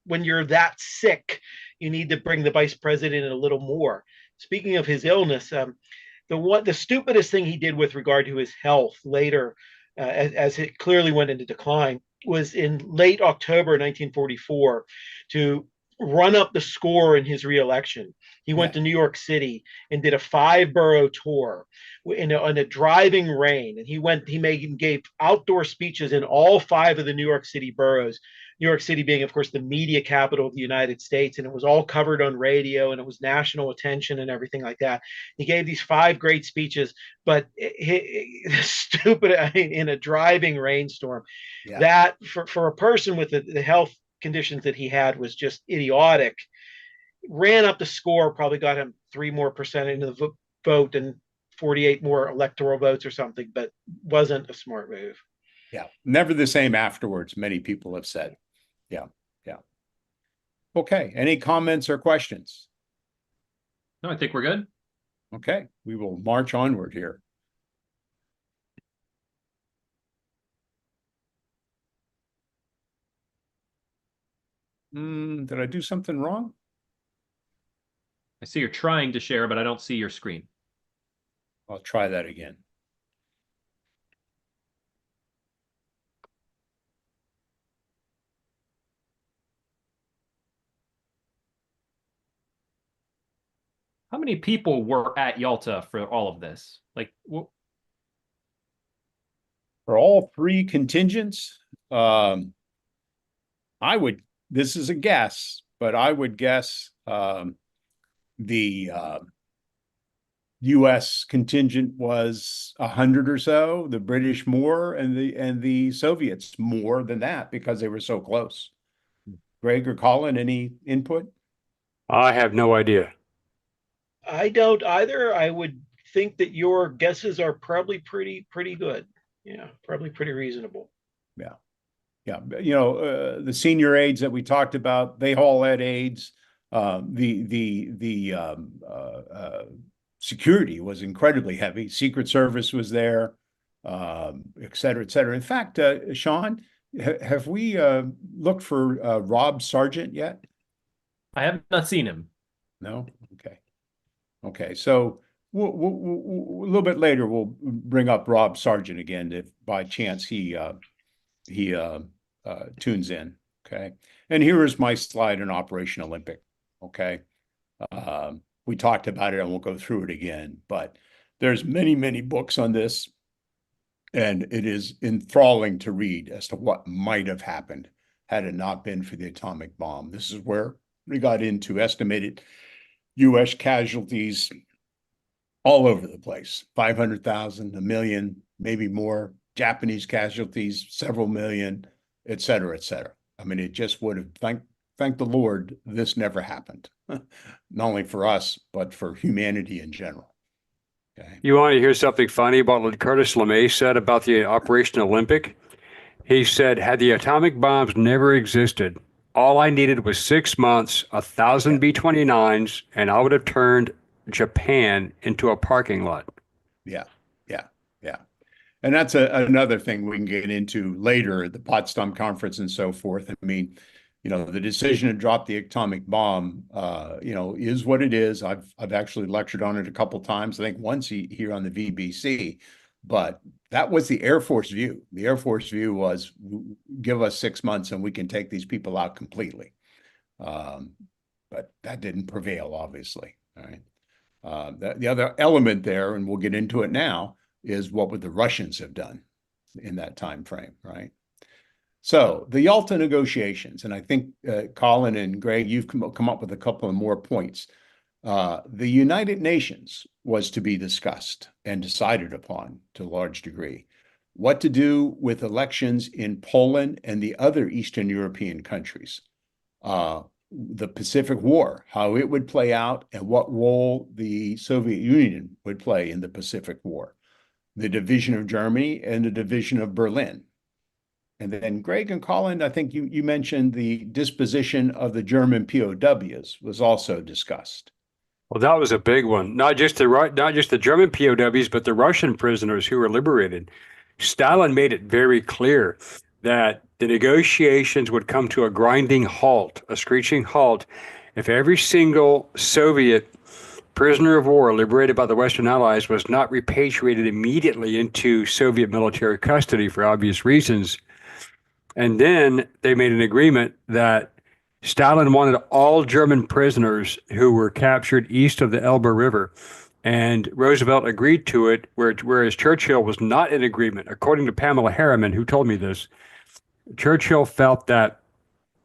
when you're that sick, you need to bring the vice president in a little more. Speaking of his illness, the stupidest thing he did with regard to his health later, as it clearly went into decline, was in late October 1944 to run up the score in his reelection. He went to New York City and did a 5-borough tour in a driving rain. And he gave outdoor speeches in all 5 of the New York City boroughs. New York City being, of course, the media capital of the United States, and it was all covered on radio, and it was national attention and everything like that. He gave these 5 great speeches, but stupid, in a driving rainstorm. Yeah. That for a person with the health conditions that he had was just idiotic. Ran up the score, probably got him 3% more into the vote and 48 more electoral votes or something, but wasn't a smart move. Yeah, never the same afterwards, many people have said. Yeah. Okay, any comments or questions? No, I think we're good. Okay, we will march onward here. Did I do something wrong? I see you're trying to share, but I don't see your screen. I'll try that again. How many people were at Yalta for all of this? Like, for all 3 contingents, this is a guess, but I would guess the U.S. contingent was 100 or so, the British more, and the Soviets more than that, because they were so close. Greg or Colin, any input? I have no idea. I don't either. I would think that your guesses are probably pretty good. Yeah, probably pretty reasonable. Yeah. Yeah. The senior aides that we talked about, they all had aides. Security was incredibly heavy. Secret Service was there, et cetera, et cetera. In fact, Sean, have we looked for Rob Sargent yet? I have not seen him. No? Okay. Okay. So a little bit later, we'll bring up Rob Sargent again if by chance he tunes in. Okay. And here is my slide in Operation Olympic. Okay. We talked about it and we'll go through it again, but there's many books on this, and it is enthralling to read as to what might have happened had it not been for the atomic bomb. This is where we got into estimated U.S. casualties all over the place, 500,000, 1 million, maybe more, Japanese casualties, several million, et cetera, et cetera. I mean, it just would have, thank the Lord, this never happened, not only for us, but for humanity in general. Okay. You want to hear something funny about what Curtis LeMay said about the Operation Olympic? He said, had the atomic bombs never existed, all I needed was 6 months, 1,000 B-29s, and I would have turned Japan into a parking lot. Yeah. And that's another thing we can get into later, the Potsdam Conference and so forth. I mean, the decision to drop the atomic bomb, is what it is. I've actually lectured on it a couple times. I think once here on the VBC, but that was the Air Force view. The Air Force view was give us 6 months and we can take these people out completely. But that didn't prevail, obviously. All right. The other element there, and we'll get into it now, is what would the Russians have done in that time frame, right? So the Yalta negotiations, and I think Colin and Greg, you've come up with a couple of more points. The United Nations was to be discussed and decided upon to a large degree. What to do with elections in Poland and the other Eastern European countries. The Pacific War, how it would play out, and what role the Soviet Union would play in the Pacific War. The division of Germany and the division of Berlin. And then Greg and Colin, I think you mentioned the disposition of the German POWs was also discussed. Well, that was a big one. Not just the German POWs, but the Russian prisoners who were liberated. Stalin made it very clear that the negotiations would come to a grinding halt, a screeching halt, if every single Soviet prisoner of war liberated by the Western Allies was not repatriated immediately into Soviet military custody for obvious reasons. And then they made an agreement that Stalin wanted all German prisoners who were captured east of the Elbe River, and Roosevelt agreed to it, whereas Churchill was not in agreement. According to Pamela Harriman, who told me this, Churchill felt that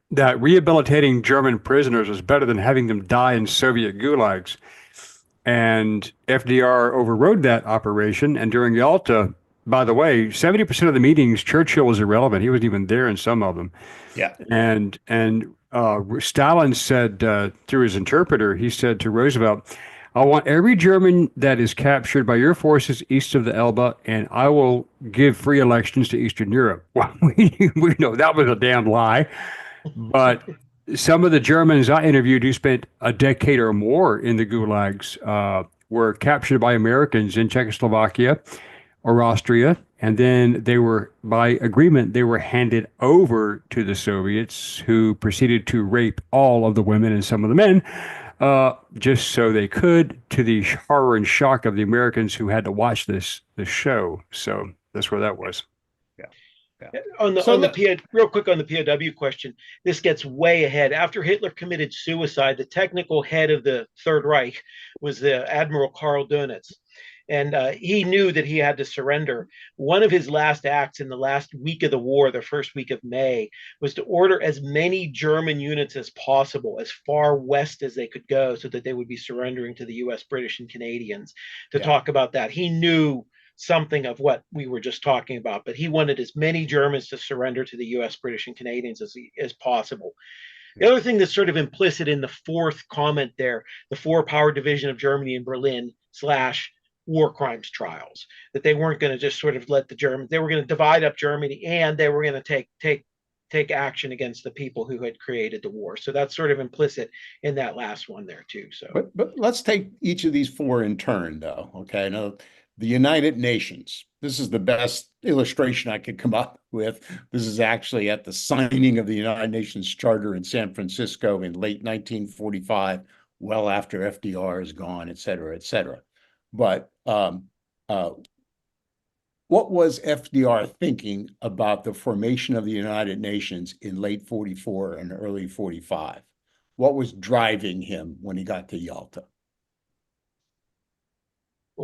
rehabilitating German prisoners was better than having them die in Soviet gulags. And FDR overrode that operation. And during Yalta, by the way, 70% of the meetings, Churchill was irrelevant. He wasn't even there in some of them. Yeah. And Stalin said, through his interpreter, he said to Roosevelt, I want every German that is captured by your forces east of the Elbe, and I will give free elections to Eastern Europe. Well, we know that was a damn lie. But some of the Germans I interviewed who spent a decade or more in the gulags were captured by Americans in Czechoslovakia or Austria, and then they were, by agreement, they were handed over to the Soviets, who proceeded to rape all of the women and some of the men, just so they could, to the horror and shock of the Americans who had to watch this show. So that's where that was. Real quick on the POW question, this gets way ahead. After Hitler committed suicide, the technical head of the Third Reich was the Admiral Karl Dönitz. And he knew that he had to surrender. One of his last acts in the last week of the war, the first week of May, was to order as many German units as possible, as far west as they could go, so that they would be surrendering to the US, British, and Canadians to talk about that. He knew something of what we were just talking about, but he wanted as many Germans to surrender to the US, British, and Canadians as possible. The other thing that's sort of implicit in the fourth comment there, the four-power division of Germany in Berlin / war crimes trials, that they weren't going to just sort of let the Germans, they were going to divide up Germany, and they were going to take action against the people who had created the war. So that's sort of implicit in that last one there too. So, but let's take each of these four in turn, though. Okay, now the United Nations. This is the best illustration I could come up with. This is actually at the signing of the United Nations Charter in San Francisco in late 1945, well after FDR is gone, et cetera, et cetera. But what was FDR thinking about the formation of the United Nations in late 44 and early 45? What was driving him when he got to Yalta?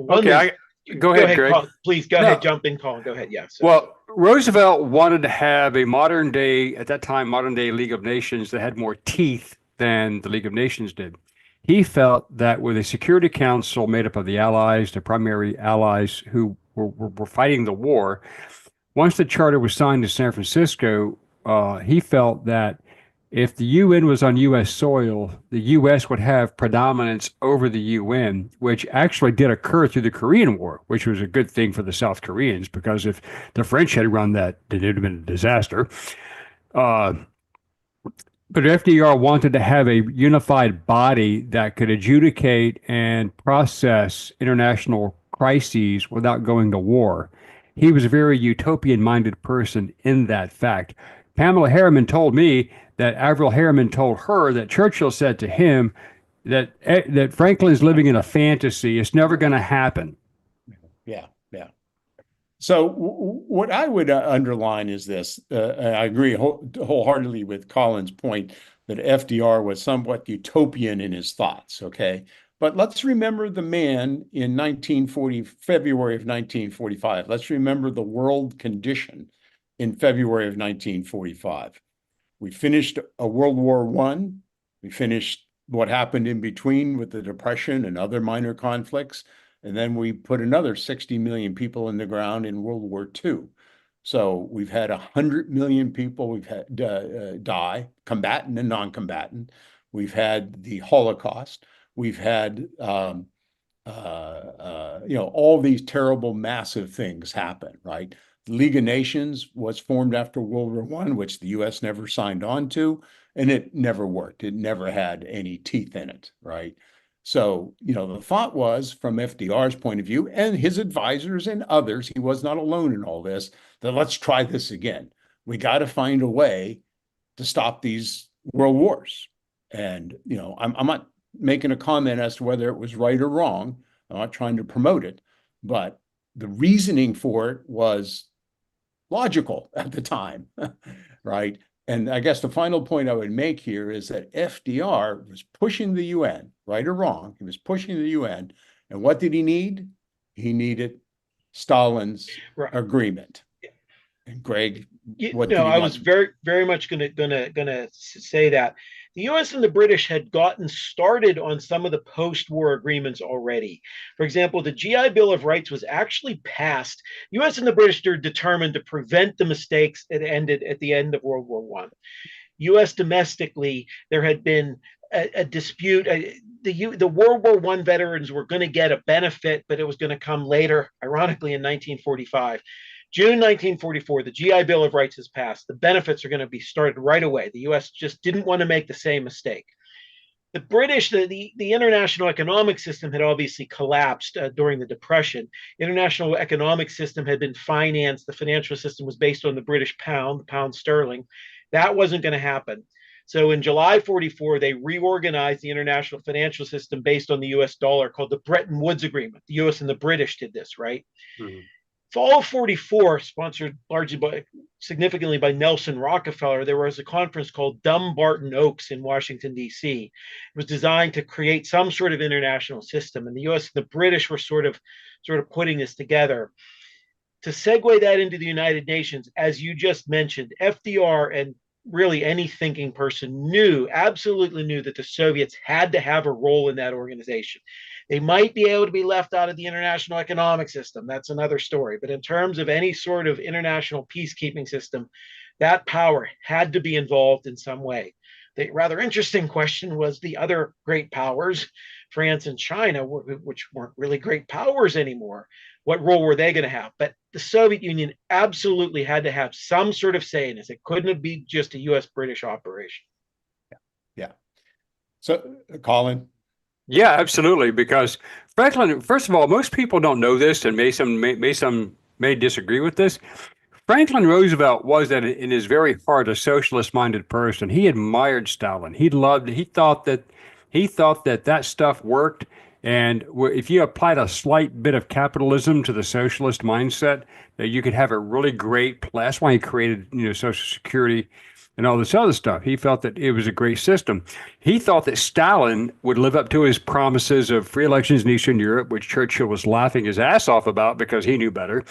well, Okay, go ahead, Greg. Colin. Please go No. ahead, jump in, Colin. Go ahead. Yeah. So. Well, Roosevelt wanted to have a modern day, at that time, modern day League of Nations that had more teeth than the League of Nations did. He felt that with a Security Council made up of the allies, the primary allies who were fighting the war, once the charter was signed in San Francisco, he felt that if the UN was on U.S. soil, the U.S. would have predominance over the UN, which actually did occur through the Korean War, which was a good thing for the South Koreans, because if the French had run that, it would have been a disaster. But FDR wanted to have a unified body that could adjudicate and process international crises without going to war. He was a very utopian-minded person in that fact. Pamela Harriman told me that Avril Harriman told her that Churchill said to him that Franklin's living in a fantasy. It's never going to happen. Yeah. So what I would underline is this. I agree wholeheartedly with Colin's point that FDR was somewhat utopian in his thoughts, okay? But let's remember the man in February of 1945. Let's remember the world condition in February of 1945. We finished a World War I. We finished what happened in between with the Depression and other minor conflicts. And then we put another 60 million people in the ground in World War II. So we've had 100 million people we've had die, combatant and non-combatant. We've had the Holocaust. We've had all these terrible, massive things happen, right? The League of Nations was formed after World War I, which the U.S. never signed on to, and it never worked. It never had any teeth in it, right? So, the thought was, from FDR's point of view, and his advisors and others, he was not alone in all this, that let's try this again. We got to find a way to stop these world wars. And, I'm not making a comment as to whether it was right or wrong. I'm not trying to promote it, but the reasoning for it was logical at the time, right? And I guess the final point I would make here is that FDR was pushing the UN, right or wrong. He was pushing the UN. And what did he need? He needed Stalin's agreement. And Greg, what did he I want? was very, very much gonna say that the U.S. and the British had gotten started on some of the post-war agreements already. For example, the GI Bill of Rights was actually passed. The U.S. and the British are determined to prevent the mistakes that ended at the end of World War I. U.S. domestically, there had been a dispute. The World War I veterans were going to get a benefit, but it was going to come later, ironically, in 1945. June 1944, the GI Bill of Rights is passed. The benefits are going to be started right away. The U.S. just didn't want to make the same mistake. The British, the international economic system had obviously collapsed during the Depression. International economic system had been financed. The financial system was based on the British pound, the pound sterling. That wasn't going to happen. So in July 44, they reorganized the international financial system based on the U.S. dollar, called the Bretton Woods Agreement. The U.S. and the British did this, right? Mm-hmm. Fall of 44, sponsored significantly by Nelson Rockefeller, there was a conference called Dumbarton Oaks in Washington, D.C. It was designed to create some sort of international system, and the U.S. and the British were sort of putting this together. To segue that into the United Nations, as you just mentioned, FDR and really any thinking person absolutely knew that the Soviets had to have a role in that organization. They might be able to be left out of the international economic system. That's another story. But in terms of any sort of international peacekeeping system, that power had to be involved in some way. The rather interesting question was the other great powers, France and China, which weren't really great powers anymore. What role were they going to have? But the Soviet Union absolutely had to have some sort of say in this. It couldn't be just a U.S.-British operation. Yeah. So, Colin? Yeah, absolutely. Because Franklin, first of all, most people don't know this, and may disagree with this. Franklin Roosevelt was in his very heart a socialist-minded person. He admired Stalin. He thought that stuff worked. And if you applied a slight bit of capitalism to the socialist mindset, that you could have a really great. That's why he created, Social Security and all this other stuff. He felt that it was a great system. He thought that Stalin would live up to his promises of free elections in Eastern Europe, which Churchill was laughing his ass off about because he knew better.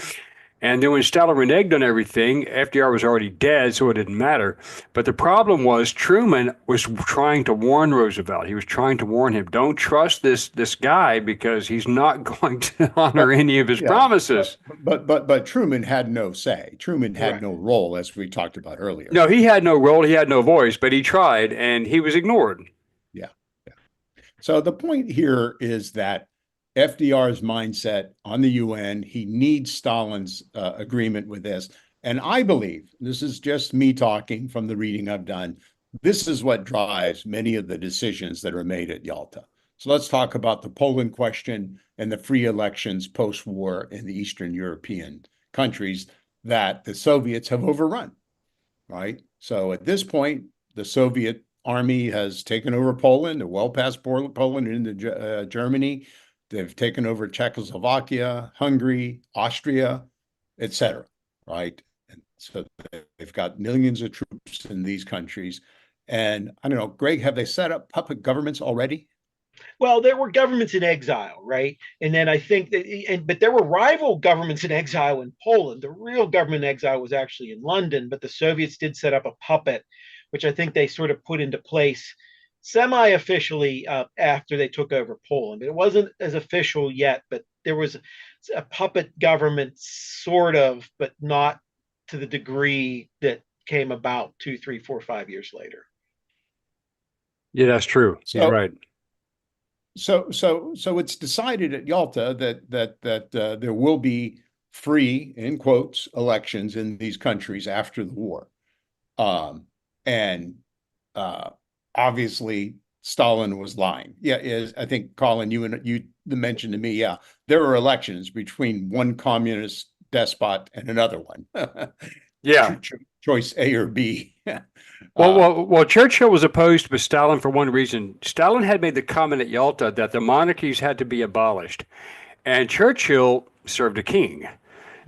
And then when Stalin reneged on everything, FDR was already dead, so it didn't matter. But the problem was Truman was trying to warn Roosevelt. He was trying to warn him, don't trust this guy because he's not going to honor any of his promises. But Truman had no say. Truman had no role, as we talked about earlier. No, he had no role. He had no voice, but he tried, and he was ignored. Yeah. So the point here is that FDR's mindset on the UN, he needs Stalin's agreement with this. And I believe, this is just me talking from the reading I've done, this is what drives many of the decisions that are made at Yalta. So let's talk about the Poland question and the free elections post-war in the Eastern European countries that the Soviets have overrun, right? So at this point, the Soviet army has taken over Poland, they're well past Poland into Germany. They've taken over Czechoslovakia, Hungary, Austria, etc. Right? And so they've got millions of troops in these countries. And I don't know, Greg, have they set up puppet governments already? Well, there were governments in exile, right? And then I think but there were rival governments in exile in Poland. The real government in exile was actually in London, but the Soviets did set up a puppet, which I think they sort of put into place semi-officially after they took over Poland. It wasn't as official yet, but there was a puppet government, sort of, but not to the degree that came about 2, 3, 4, 5 years later. Yeah, that's true. You're right. So it's decided at Yalta that there will be free, in quotes, elections in these countries after the war, and obviously Stalin was lying. Yeah, I think Colin, you mentioned to me, yeah, there were elections between one communist despot and another one. Yeah, choice A or B. Well, Churchill was opposed to Stalin for one reason. Stalin had made the comment at Yalta that the monarchies had to be abolished, and Churchill served a king.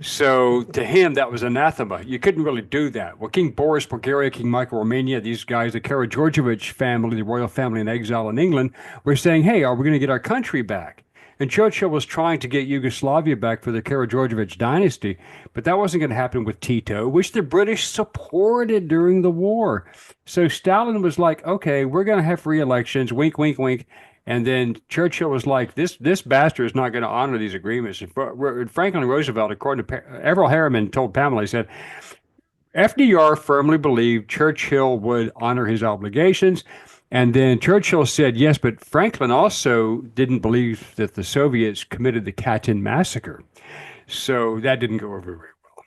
So to him, that was anathema. You couldn't really do that. Well, King Boris, Bulgaria, King Michael, Romania, these guys, the Karageorgevich family, the royal family in exile in England, were saying, hey, are we going to get our country back? And Churchill was trying to get Yugoslavia back for the Karageorgevich dynasty, but that wasn't going to happen with Tito, which the British supported during the war. So Stalin was like, okay, we're going to have free elections, wink, wink, wink. And then Churchill was like, this bastard is not going to honor these agreements. And Franklin Roosevelt, according to Averell Harriman, told Pamela, he said, FDR firmly believed Churchill would honor his obligations. And then Churchill said, yes, but Franklin also didn't believe that the Soviets committed the Katyn massacre. So that didn't go over very well.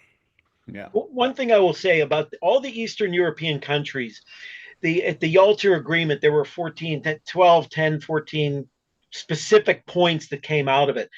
Yeah. One thing I will say about all the Eastern European countries, at the Yalta Agreement, there were 12, 10, 14 specific points that came out of it.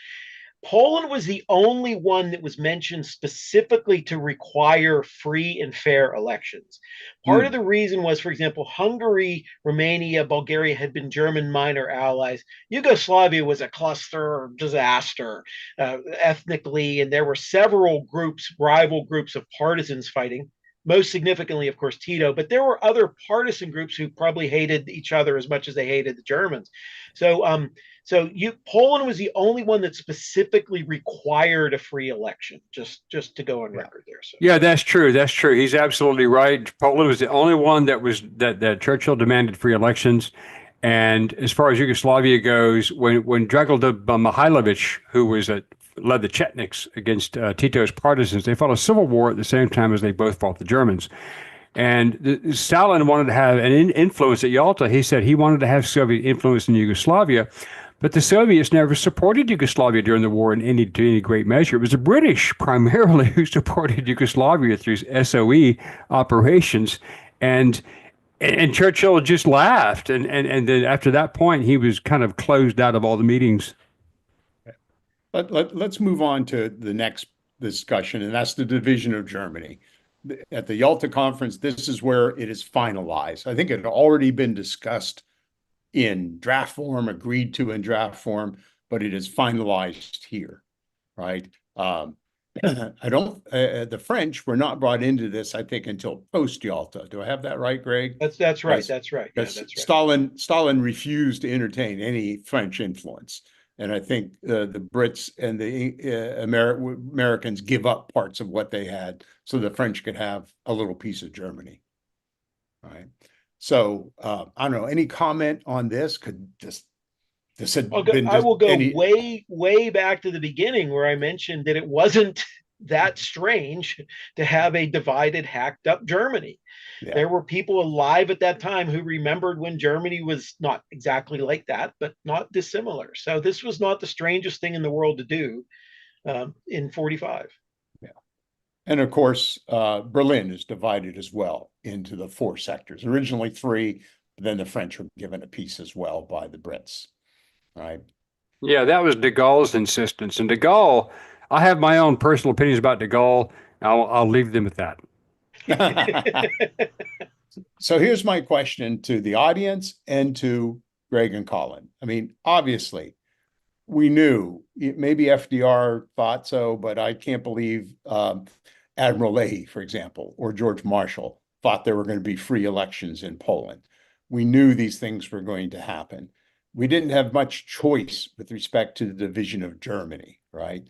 Poland was the only one that was mentioned specifically to require free and fair elections. Part of the reason was, for example, Hungary, Romania, Bulgaria had been German minor allies. Yugoslavia was a cluster disaster ethnically, and there were several groups, rival groups of partisans fighting. Most significantly, of course, Tito, but there were other partisan groups who probably hated each other as much as they hated the Germans. Poland was the only one that specifically required a free election, just to go on record there. So. Yeah, that's true. That's true. He's absolutely right. Poland was the only one that Churchill demanded free elections. And as far as Yugoslavia goes, when Dragoljub Mihailović, who led the Chetniks against Tito's partisans, they fought a civil war at the same time as they both fought the Germans. And Stalin wanted to have an influence at Yalta. He said he wanted to have Soviet influence in Yugoslavia, but the Soviets never supported Yugoslavia during the war to any great measure. It was the British primarily who supported Yugoslavia through SOE operations, and Churchill just laughed, and then after that point, he was kind of closed out of all the meetings. Let's move on to the next discussion, and that's the division of Germany. At the Yalta Conference, this is where it is finalized. I think it had already been discussed in draft form, agreed to in draft form, but it is finalized here, right? The French were not brought into this, I think, until post-Yalta. Do I have that right, Greg? That's right. That's right. Yeah, that's right. Stalin refused to entertain any French influence. And I think the Brits and the Americans give up parts of what they had so the French could have a little piece of Germany. Right. So I don't know. Any comment on this? Could this had been? I will go way back to the beginning where I mentioned that it wasn't that strange to have a divided, hacked up Germany. Yeah. There were people alive at that time who remembered when Germany was not exactly like that, but not dissimilar. So this was not the strangest thing in the world to do in 45. Yeah. And of course, Berlin is divided as well into the 4 sectors. Originally 3, but then the French were given a piece as well by the Brits. Right. Yeah, that was de Gaulle's insistence. And de Gaulle, I have my own personal opinions about de Gaulle. I'll leave them at that. So here's my question to the audience and to Greg and Colin. I mean, obviously, we knew, maybe FDR thought so, but I can't believe Admiral Leahy, for example, or George Marshall thought there were going to be free elections in Poland. We knew these things were going to happen. We didn't have much choice with respect to the division of Germany, right?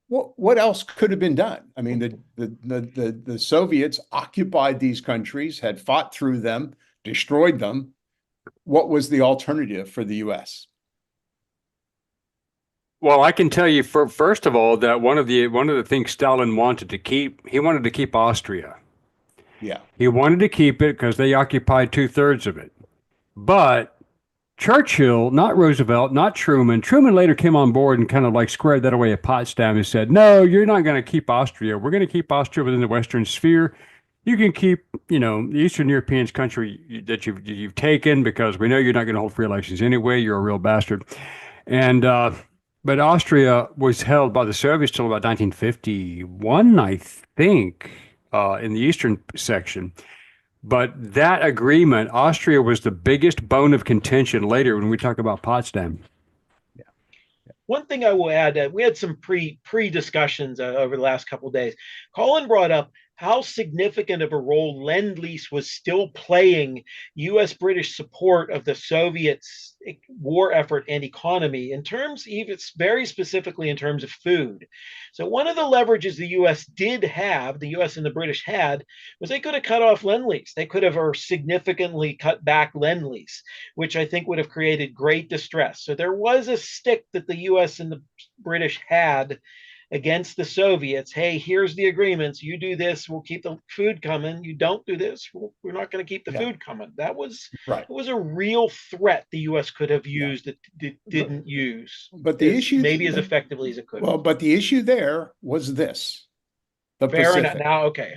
What else could have been done? I mean, the Soviets occupied these countries, had fought through them, destroyed them. What was the alternative for the U.S.? Well, I can tell you, first of all, that one of the things Stalin wanted to keep, he wanted to keep Austria. Yeah, he wanted to keep it because they occupied 2/3 of it. But Churchill, not Roosevelt, not Truman. Truman later came on board and kind of like squared that away at Potsdam and said, no, you're not going to keep Austria. We're going to keep Austria within the Western sphere. You can keep, the Eastern European country that you've taken because we know you're not going to hold free elections anyway. You're a real bastard. And but Austria was held by the Soviets till about 1951, I think, in the eastern section. But that agreement, Austria was the biggest bone of contention later when we talk about Potsdam. Yeah. One thing I will add, we had some pre-discussions over the last couple of days. Colin brought up how significant of a role Lend-Lease was still playing U.S.-British support of the Soviets' war effort and economy in terms, even very specifically in terms of food. So one of the leverages the U.S. did have, the U.S. and the British had, was they could have cut off Lend-Lease. They could have significantly cut back Lend-Lease, which I think would have created great distress. So there was a stick that the U.S. and the British had against the Soviets. Hey, here's the agreements. You do this, we'll keep the food coming. You don't do this, we're not going to keep the food coming. That was right. It was a real threat the U.S. could have used that didn't use. But the issue, maybe as effectively as it could. Well, but the issue there was this: the Fair Pacific. Enough. Now, okay.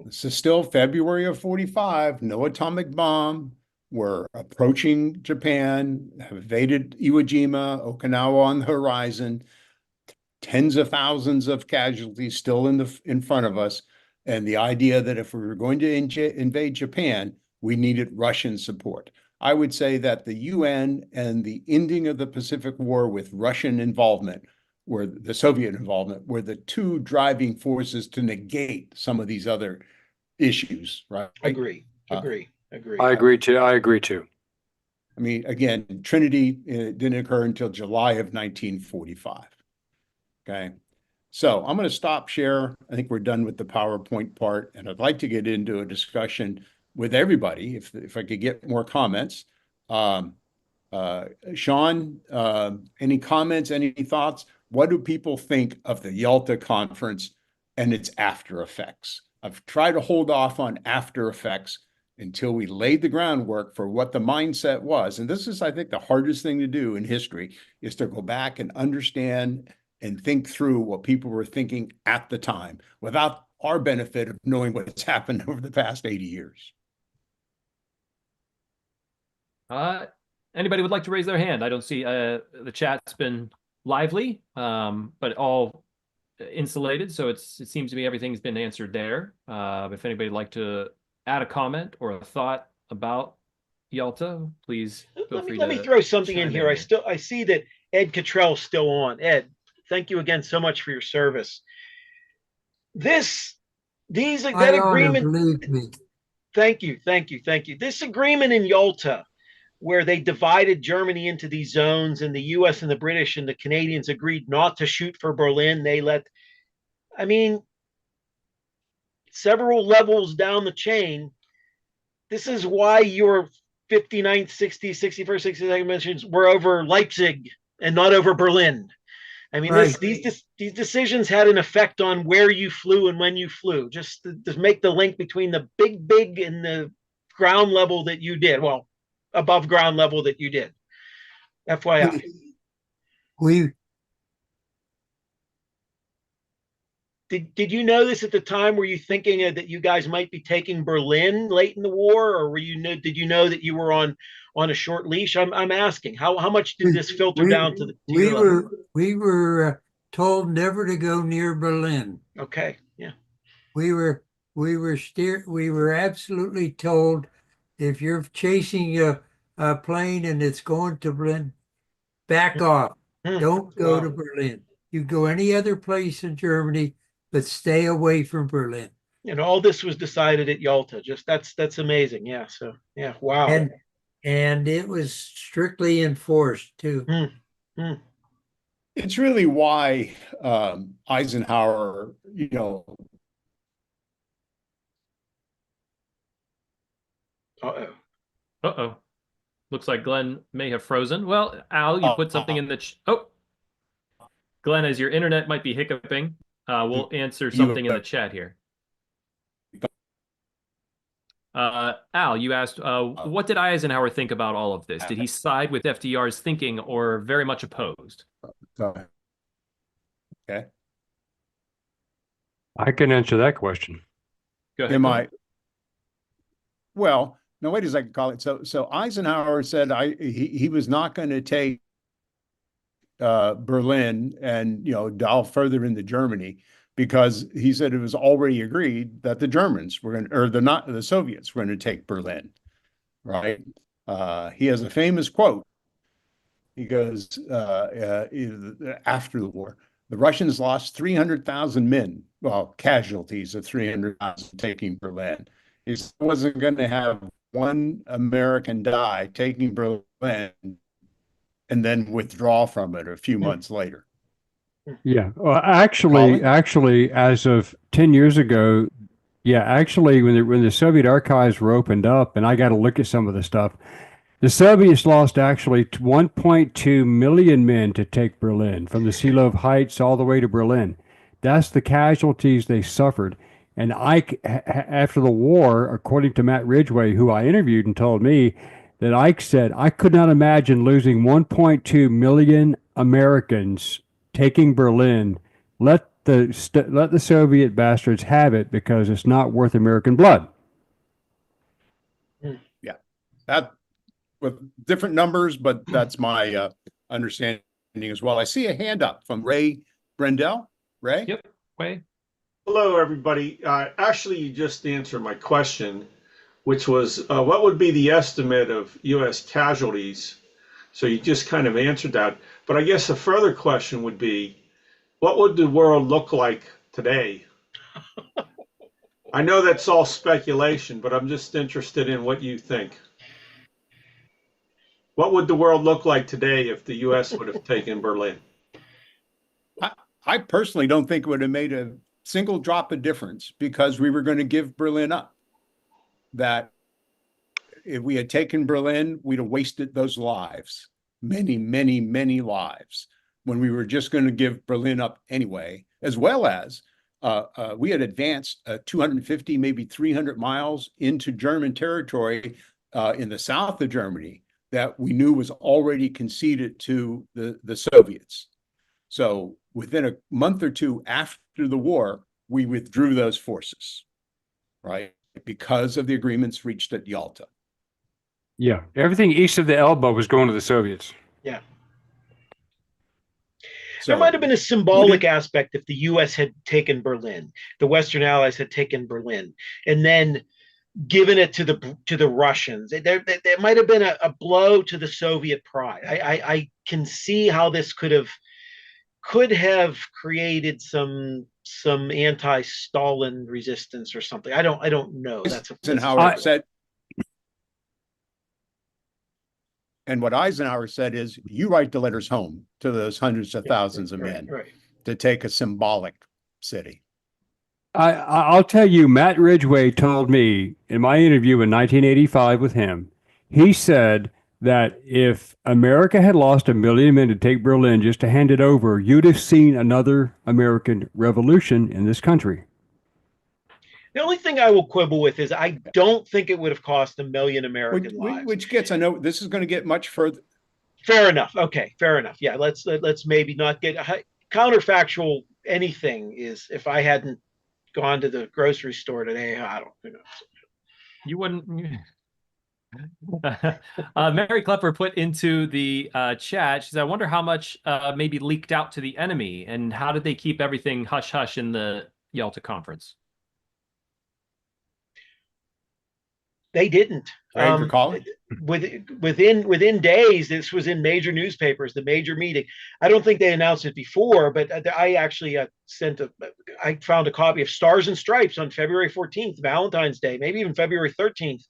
This is still February of 45. No atomic bomb. We're approaching Japan. Have evaded Iwo Jima, Okinawa on the horizon. Tens of thousands of casualties still in front of us, and the idea that if we were going to invade Japan, we needed Russian support. I would say that the UN and the ending of the Pacific War with Russian involvement, where the Soviet involvement, were the 2 driving forces to negate some of these other issues. Right? Agree. I agree too. I mean, again, Trinity didn't occur until July of 1945. Okay, so I'm going to stop share. I think we're done with the PowerPoint part, and I'd like to get into a discussion with everybody if I could get more comments. Sean, any comments, any thoughts? What do people think of the Yalta Conference and its after effects? I've tried to hold off on after effects until we laid the groundwork for what the mindset was. And this is, I think, the hardest thing to do in history, is to go back and understand and think through what people were thinking at the time without our benefit of knowing what's happened over the past 80 years. Anybody would like to raise their hand? I don't see, the chat's been lively, but all insulated. So it seems to me everything's been answered there. If anybody would like to add a comment or a thought about Yalta, please feel free to. Let me throw something in chime here. I see that Ed Cottrell's still on. Ed, thank you again so much for your service. That agreement. Believe me. Thank you. This agreement in Yalta, where they divided Germany into these zones, and the US and the British and the Canadians agreed not to shoot for Berlin. Several levels down the chain, this is why your 59th, 60th, 61st, 62nd mentions were over Leipzig and not over Berlin. Right. These decisions had an effect on where you flew and when you flew, just to make the link between the big and the ground level that you did. Well, above ground level that you did. FYI. Did you know this at the time? Were you thinking that you guys might be taking Berlin late in the war, or did you know that you were on a short leash? I'm asking, how much did this filter down to your level? We were told never to go near Berlin. Okay, yeah. We were absolutely told, if you're chasing a plane and it's going to Berlin, back off. Don't go to Berlin. You go any other place in Germany, but stay away from Berlin. And all this was decided at Yalta. That's amazing. Yeah. So yeah, wow. And it was strictly enforced too. It's really why Eisenhower, Uh-oh. Looks like Glenn may have frozen. Well, Al, you put something in the Glenn, as your internet might be hiccuping, we'll answer something in the chat here. Al, you asked, what did Eisenhower think about all of this? Did he side with FDR's thinking or very much opposed? Okay. I can answer that question. Go ahead. Well, no, wait a second, call it. So Eisenhower said he was not going to take Berlin and dial further into Germany, because he said it was already agreed that the Germans were going to, or the Soviets were going to take Berlin, right? He has a famous quote. He goes, after the war, the Russians lost 300,000 men, well, casualties of 300,000 taking Berlin. He wasn't going to have one American die taking Berlin and then withdraw from it a few months later. Yeah. Well, actually, as of 10 years ago, when the Soviet archives were opened up, and I got to look at some of the stuff, the Soviets lost actually 1.2 million men to take Berlin, from the Seelow Heights all the way to Berlin. That's the casualties they suffered. And after the war, according to Matt Ridgway, who I interviewed and told me, that Ike said, I could not imagine losing 1.2 million Americans taking Berlin. Let the Soviet bastards have it, because it's not worth American blood. Yeah, that with different numbers, but that's my understanding as well. I see a hand up from Ray Brendel. Ray? Yep, Ray. Hello, everybody. Actually, you just answered my question, which was what would be the estimate of U.S. casualties? So you just kind of answered that. But I guess a further question would be, what would the world look like today? I know that's all speculation, but I'm just interested in what you think. What would the world look like today if the U.S. would have taken Berlin? I personally don't think it would have made a single drop of difference, because we were going to give Berlin up. That if we had taken Berlin, we'd have wasted those lives, many, many, many lives, when we were just going to give Berlin up anyway, as well as we had advanced 250, maybe 300 miles into German territory in the south of Germany that we knew was already conceded to the Soviets. So within a month or two after the war, we withdrew those forces, right? Because of the agreements reached at Yalta. Yeah, everything east of the Elbe was going to the Soviets. Yeah. So there might have been a symbolic aspect if the U.S. had taken Berlin, the Western Allies had taken Berlin, and then given it to the Russians. There might have been a blow to the Soviet pride. I can see how this could have created some anti-Stalin resistance or something. I don't know. Eisenhower said, and what Eisenhower said is, you write the letters home to those hundreds of thousands of men to take a symbolic city. I'll tell you, Matt Ridgway told me in my interview in 1985 with him, he said that if America had lost 1 million men to take Berlin just to hand it over, you'd have seen another American revolution in this country. The only thing I will quibble with is I don't think it would have cost 1 million American lives. Which gets, I know this is going to get much further. Fair enough. Okay, fair enough. Yeah, let's maybe not get counterfactual. Anything is, if I hadn't gone to the grocery store today, I don't know. You wouldn't. Mary Klepper put into the chat, she said, I wonder how much maybe leaked out to the enemy, and how did they keep everything hush-hush in the Yalta Conference? They didn't. Within days, this was in major newspapers, the major meeting. I don't think they announced it before, but I actually I found a copy of Stars and Stripes on February 14th, Valentine's Day, maybe even February 13th,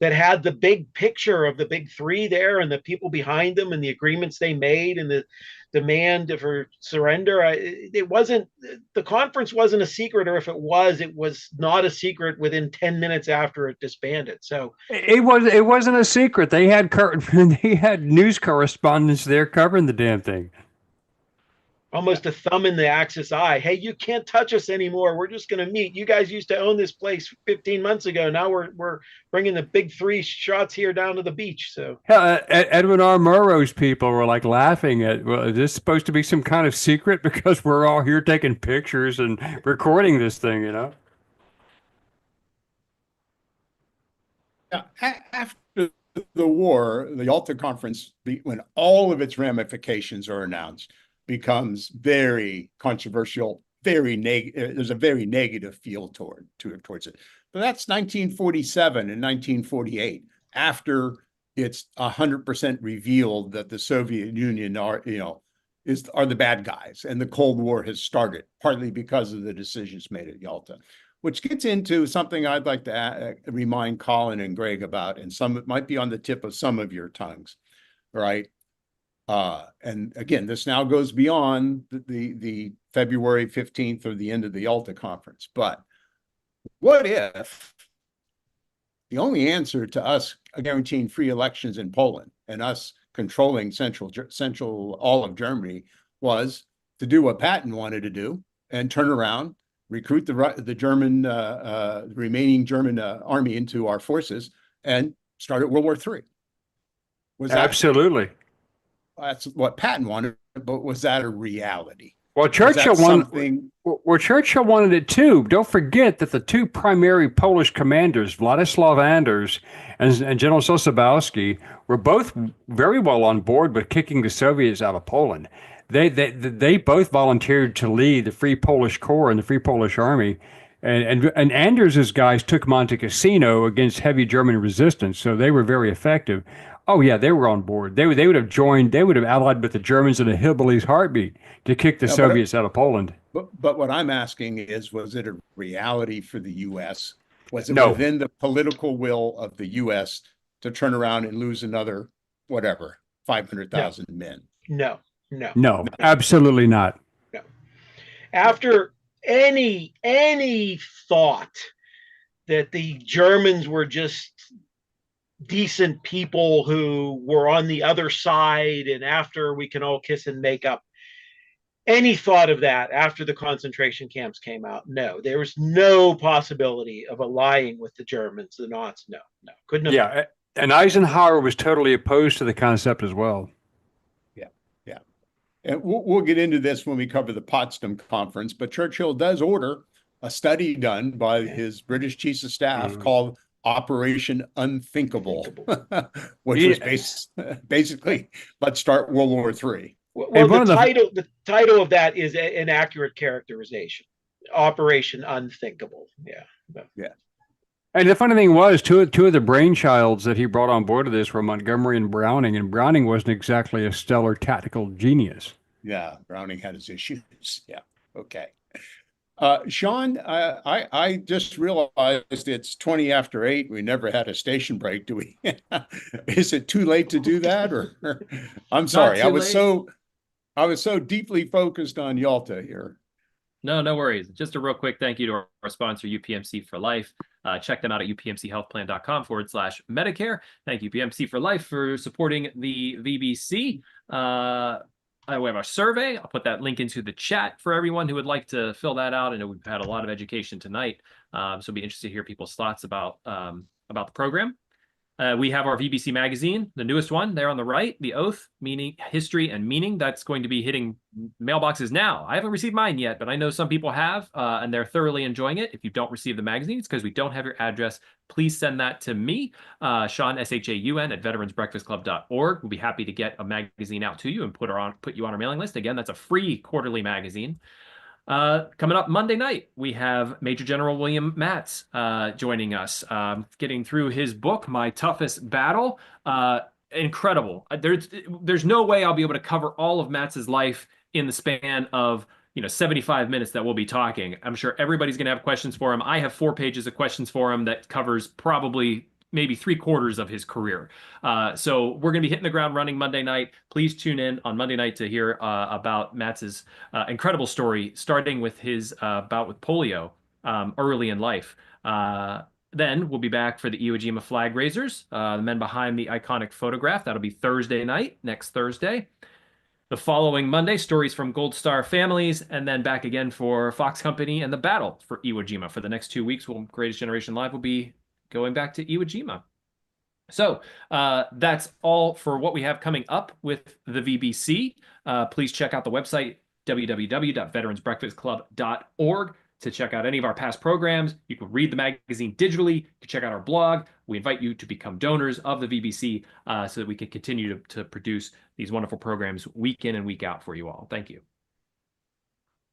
that had the big picture of the big three there and the people behind them and the agreements they made and the demand for surrender. The conference wasn't a secret, or if it was not a secret within 10 minutes after it disbanded. So it wasn't a secret. They had news correspondents there covering the damn thing. Almost a thumb in the Axis eye. Hey, you can't touch us anymore. We're just going to meet. You guys used to own this place 15 months ago. Now we're bringing the big three shots here down to the beach. So Edwin R. Murrow's people were like laughing at, well, is this supposed to be some kind of secret because we're all here taking pictures and recording this thing, you know? Yeah, after the war, the Yalta Conference, when all of its ramifications are announced, becomes very controversial, very negative. There's a very negative feel towards it. But that's 1947 and 1948, after it's 100% revealed that the Soviet Union are the bad guys, and the Cold War has started, partly because of the decisions made at Yalta, which gets into something I'd like to remind Colin and Greg about, and it might be on the tip of some of your tongues, right? And again, this now goes beyond the February 15th or the end of the Yalta Conference. But what if the only answer to us guaranteeing free elections in Poland and us controlling central all of Germany was to do what Patton wanted to do and turn around, recruit the German remaining German army into our forces and start at World War III? Absolutely. That's what Patton wanted, but was that a reality? Well, Churchill wanted it too. Don't forget that the two primary Polish commanders, Władysław Anders and General Sosabowski, were both very well on board with kicking the Soviets out of Poland. They both volunteered to lead the Free Polish Corps and the Free Polish Army. And Anders's guys took Monte Cassino against heavy German resistance, so they were very effective. Oh yeah, they were on board. They would have joined. They would have allied with the Germans in a hillbilly's heartbeat to kick the Soviets out of Poland. But what I'm asking is, was it a reality for the U.S.? Was it No. within the political will of the U.S. to turn around and lose another, 500,000 men? No, absolutely not. No. After any thought that the Germans were just decent people who were on the other side, and after we can all kiss and make up, any thought of that after the concentration camps came out? No, there was no possibility of allying with the Germans, the Nazis. No, couldn't have. Yeah, and Eisenhower was totally opposed to the concept as well. Yeah. And we'll get into this when we cover the Potsdam Conference, but Churchill does order a study done by his British Chiefs of Staff called Operation Unthinkable, which was basically, let's start World War III. Well, the title of that is an accurate characterization. Operation Unthinkable. Yeah. And the funny thing was, two of the brainchilds that he brought on board of this were Montgomery and Browning wasn't exactly a stellar tactical genius. Yeah, Browning had his issues. Yeah, okay. Sean, I just realized it's 20 after 8. We never had a station break, do we? Is it too late to do that, or I'm sorry, I was so deeply focused on Yalta here. No worries. Just a real quick thank you to our sponsor, UPMC for Life. Check them out at upmchealthplan.com/Medicare. Thank you, UPMC for Life, for supporting the VBC. We have our survey. I'll put that link into the chat for everyone who would like to fill that out. I know we've had a lot of education tonight, so it'll be interesting to hear people's thoughts about the program. We have our VBC magazine, the newest one there on the right, The Oath, Meaning, History, and Meaning. That's going to be hitting mailboxes now. I haven't received mine yet, but I know some people have, and they're thoroughly enjoying it. If you don't receive the magazine, it's because we don't have your address. Please send that to me, Sean, SHAUN, at veteransbreakfastclub.org. We'll be happy to get a magazine out to you and put you on our mailing list. Again, that's a free quarterly magazine. Coming up Monday night, we have Major General William Matz joining us, getting through his book, My Toughest Battle. Incredible. There's no way I'll be able to cover all of Matz's life in the span of 75 minutes that we'll be talking. I'm sure everybody's going to have questions for him. I have 4 pages of questions for him that covers probably maybe 3/4 of his career. So we're going to be hitting the ground running Monday night. Please tune in on Monday night to hear about Matz's incredible story, starting with his bout with polio early in life. Then we'll be back for the Iwo Jima flag raisers, the men behind the iconic photograph. That'll be Thursday night, next Thursday. The following Monday, stories from Gold Star families, and then back again for Fox Company and the battle for Iwo Jima. For the next 2 weeks, Greatest Generation Live will be going back to Iwo Jima. So that's all for what we have coming up with the VBC. Please check out the website, www.veteransbreakfastclub.org, to check out any of our past programs. You can read the magazine digitally. You can check out our blog. We invite you to become donors of the VBC so that we can continue to produce these wonderful programs week in and week out for you all. Thank you.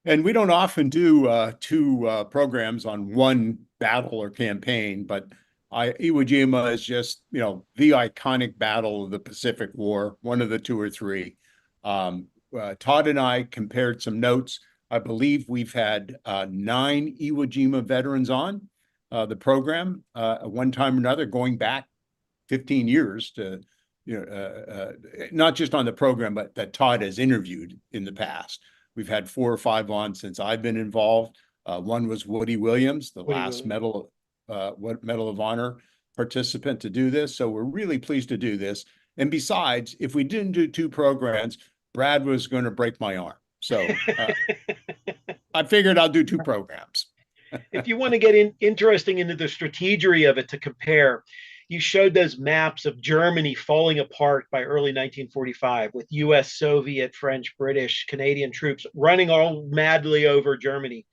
And we don't often do 2 programs on one battle or campaign, but Iwo Jima is just, the iconic battle of the Pacific War, one of the 2 or 3. Todd and I compared some notes. I believe we've had 9 Iwo Jima veterans on the program at one time or another, going back 15 years to, not just on the program, but that Todd has interviewed in the past. We've had 4 or 5 on since I've been involved. One was Woody Williams, the last Medal of Honor participant to do this. So we're really pleased to do this. And besides, if we didn't do 2 programs, Brad was going to break my arm. So I figured I'll do 2 programs. If you want to get interesting into the strategery of it to compare, you showed those maps of Germany falling apart by early 1945 with US, Soviet, French, British, Canadian troops running all madly over Germany.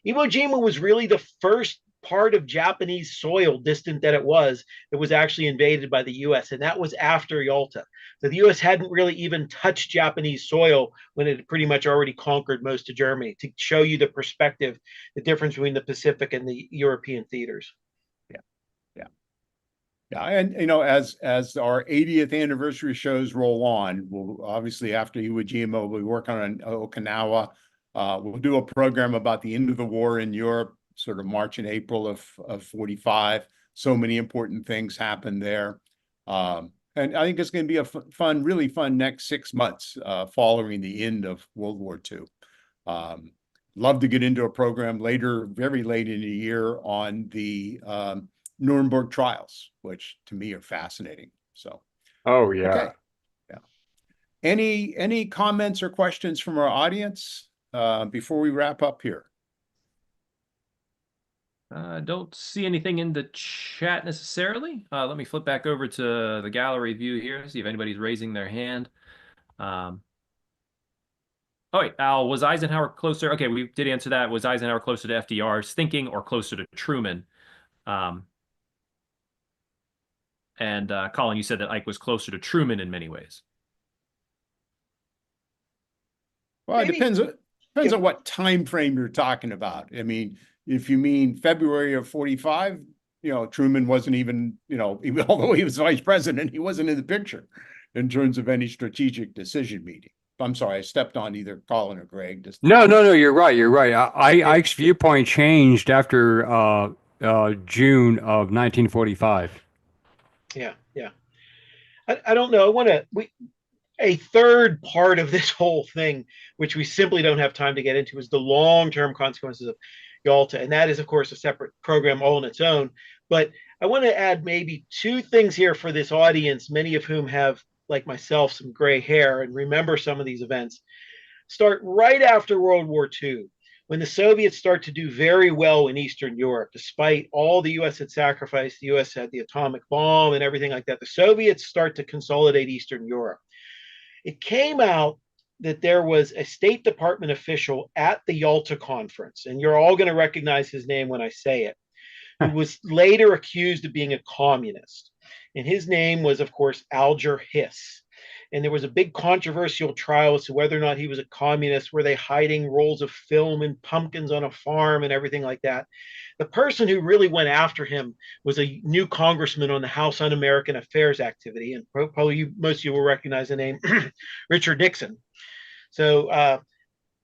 Iwo Jima was really the first part of Japanese soil, distant that it was actually invaded by the US, and that was after Yalta. So the US hadn't really even touched Japanese soil when it had pretty much already conquered most of Germany, to show you the perspective, the difference between the Pacific and the European theaters. Yeah, and as our 80th anniversary shows roll on, we'll obviously, after Iwo Jima, we'll be working on Okinawa. We'll do a program about the end of the war in Europe, sort of March and April of 45. So many important things happened there. And I think it's going to be a really fun next 6 months following the end of World War II. Love to get into a program later, very late in the year, on the Nuremberg trials, which to me are fascinating. So, oh yeah, okay. Yeah. Any comments or questions from our audience before we wrap up here? Don't see anything in the chat necessarily. Let me flip back over to the gallery view here, see if anybody's raising their hand. Oh wait, Al, was Eisenhower closer? Okay, we did answer that. Was Eisenhower closer to FDR's thinking or closer to Truman? And Colin, you said that Ike was closer to Truman in many ways. Well, it depends on what time frame you're talking about. I mean, if you mean February of 45, Truman wasn't even, even although he was vice president, he wasn't in the picture in terms of any strategic decision meeting. I'm sorry, I stepped on either Colin or Greg. No, you're right. You're right. Ike's viewpoint changed after June of 1945. Yeah. I don't know. A third part of this whole thing, which we simply don't have time to get into, is the long-term consequences of Yalta. And that is, of course, a separate program all on its own. But I want to add maybe two things here for this audience, many of whom have, like myself, some gray hair and remember some of these events. Start right after World War II, when the Soviets start to do very well in Eastern Europe, despite all the U.S. had sacrificed. The U.S. had the atomic bomb and everything like that. The Soviets start to consolidate Eastern Europe. It came out that there was a State Department official at the Yalta Conference, and you're all going to recognize his name when I say it, who was later accused of being a communist. And his name was, of course, Alger Hiss. And there was a big controversial trial as to whether or not he was a communist. Were they hiding rolls of film and pumpkins on a farm and everything like that? The person who really went after him was a new congressman on the House Un-American Affairs Activity, and probably most of you will recognize the name Richard Nixon. So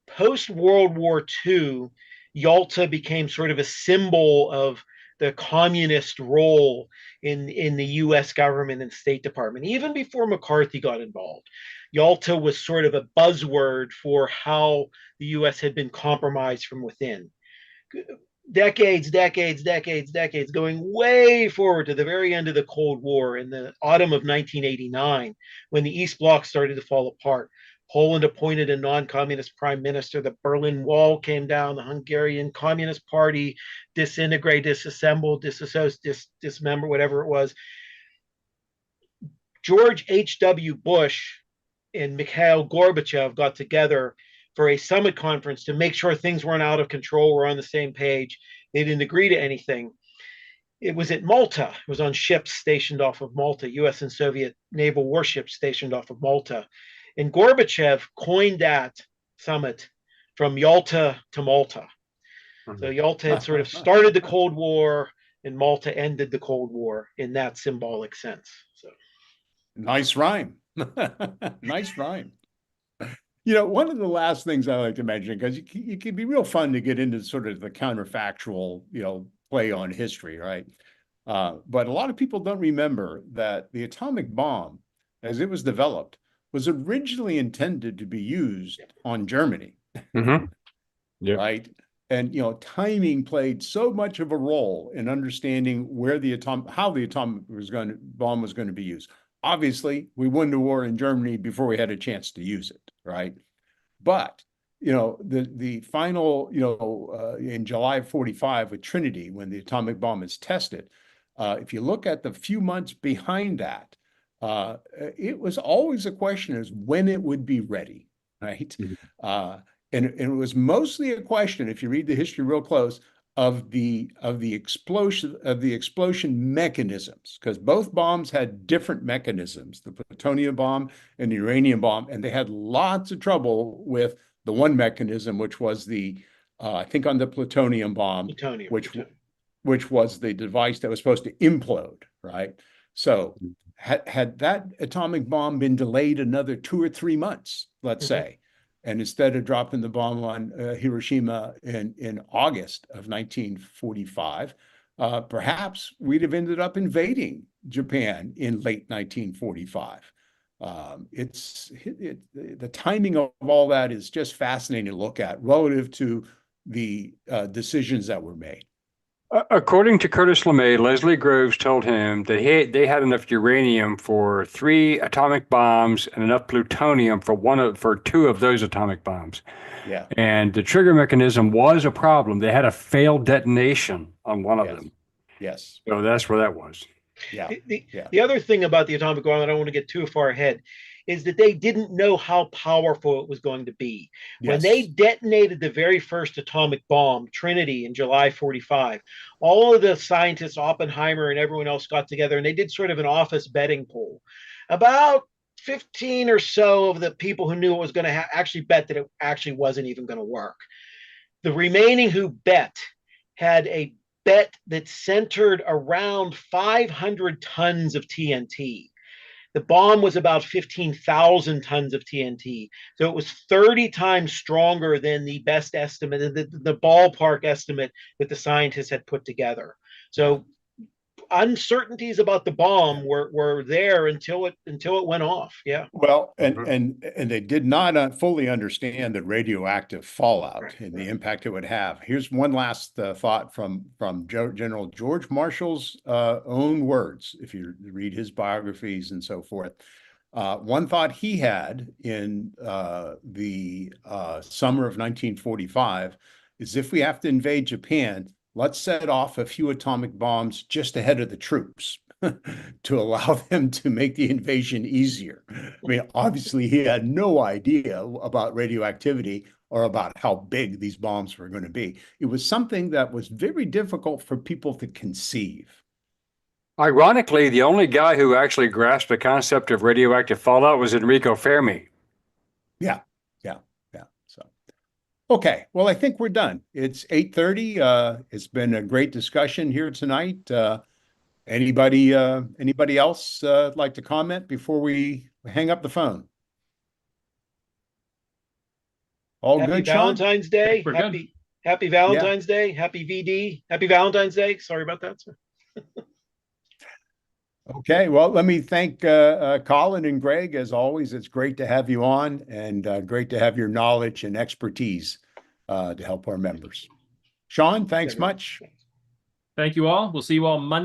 post-World War II, Yalta became sort of a symbol of the communist role in the U.S. government and State Department, even before McCarthy got involved. Yalta was sort of a buzzword for how the U.S. had been compromised from within. Decades, going way forward to the very end of the Cold War in the autumn of 1989, when the East Bloc started to fall apart. Poland appointed a non-communist prime minister. The Berlin Wall came down. The Hungarian Communist Party disintegrated, disassembled, dismembered, whatever it was. George H.W. Bush and Mikhail Gorbachev got together for a summit conference to make sure things weren't out of control, we're on the same page. They didn't agree to anything. It was at Malta. It was on ships stationed off of Malta, US and Soviet naval warships stationed off of Malta. And Gorbachev coined that summit from Yalta to Malta. So Yalta had sort of started the Cold War, and Malta ended the Cold War in that symbolic sense. So, nice rhyme. Nice rhyme. One of the last things I like to mention, because it can be real fun to get into sort of the counterfactual, play on history, right? But a lot of people don't remember that the atomic bomb, as it was developed, was originally intended to be used on Germany, right? And timing played so much of a role in understanding how the atomic bomb was going to be used. Obviously, we won the war in Germany before we had a chance to use it, right? But the final, in July of 45 with Trinity, when the atomic bomb is tested, if you look at the few months behind that, it was always a question as when it would be ready, right? And it was mostly a question, if you read the history real close, of the explosion mechanisms, because both bombs had different mechanisms, the plutonium bomb and the uranium bomb, and they had lots of trouble with the one mechanism, which was I think on the plutonium bomb, which was the device that was supposed to implode, right? So had that atomic bomb been delayed another 2 or 3 months, let's say, and instead of dropping the bomb on Hiroshima in August of 1945, perhaps we'd have ended up invading Japan in late 1945. The timing of all that is just fascinating to look at relative to the decisions that were made. According to Curtis LeMay, Leslie Groves told him that they had enough uranium for 3 atomic bombs and enough plutonium for 2 of those atomic bombs. Yeah. And the trigger mechanism was a problem. They had a failed detonation on one of Yes. them. Yes. So that's where that was. Yeah. The other thing about the atomic bomb, I don't want to get too far ahead, is that they didn't know how powerful it was going to be. When they detonated the very first atomic bomb, Trinity, in July 45, all of the scientists, Oppenheimer and everyone else, got together and they did sort of an office betting poll. About 15 or so of the people who knew it was going to actually bet that it actually wasn't even going to work. The remaining who bet had a bet that centered around 500 tons of TNT. The bomb was about 15,000 tons of TNT. So it was 30 times stronger than the best estimate, the ballpark estimate that the scientists had put together. So uncertainties about the bomb were there until it went off. Yeah. Well, and they did not fully understand the radioactive fallout and the impact it would have. Here's one last thought from General George Marshall's own words, if you read his biographies and so forth. One thought he had in the summer of 1945 is, if we have to invade Japan, let's set off a few atomic bombs just ahead of the troops to allow them to make the invasion easier. I mean, obviously, he had no idea about radioactivity or about how big these bombs were going to be. It was something that was very difficult for people to conceive. Ironically, the only guy who actually grasped the concept of radioactive fallout was Enrico Fermi. Yeah. So, okay. Well, I think we're done. It's 8:30. It's been a great discussion here tonight. Anybody else like to comment before we hang up the phone? All Happy good, Sean? Valentine's Day. We're good. Happy Valentine's Day. Happy VD. Happy Valentine's Day. Sorry about that, sir. Okay, well, let me thank Colin and Greg. As always, it's great to have you on, and great to have your knowledge and expertise to help our members. Sean, thanks much. Thank you all. We'll see you all Monday.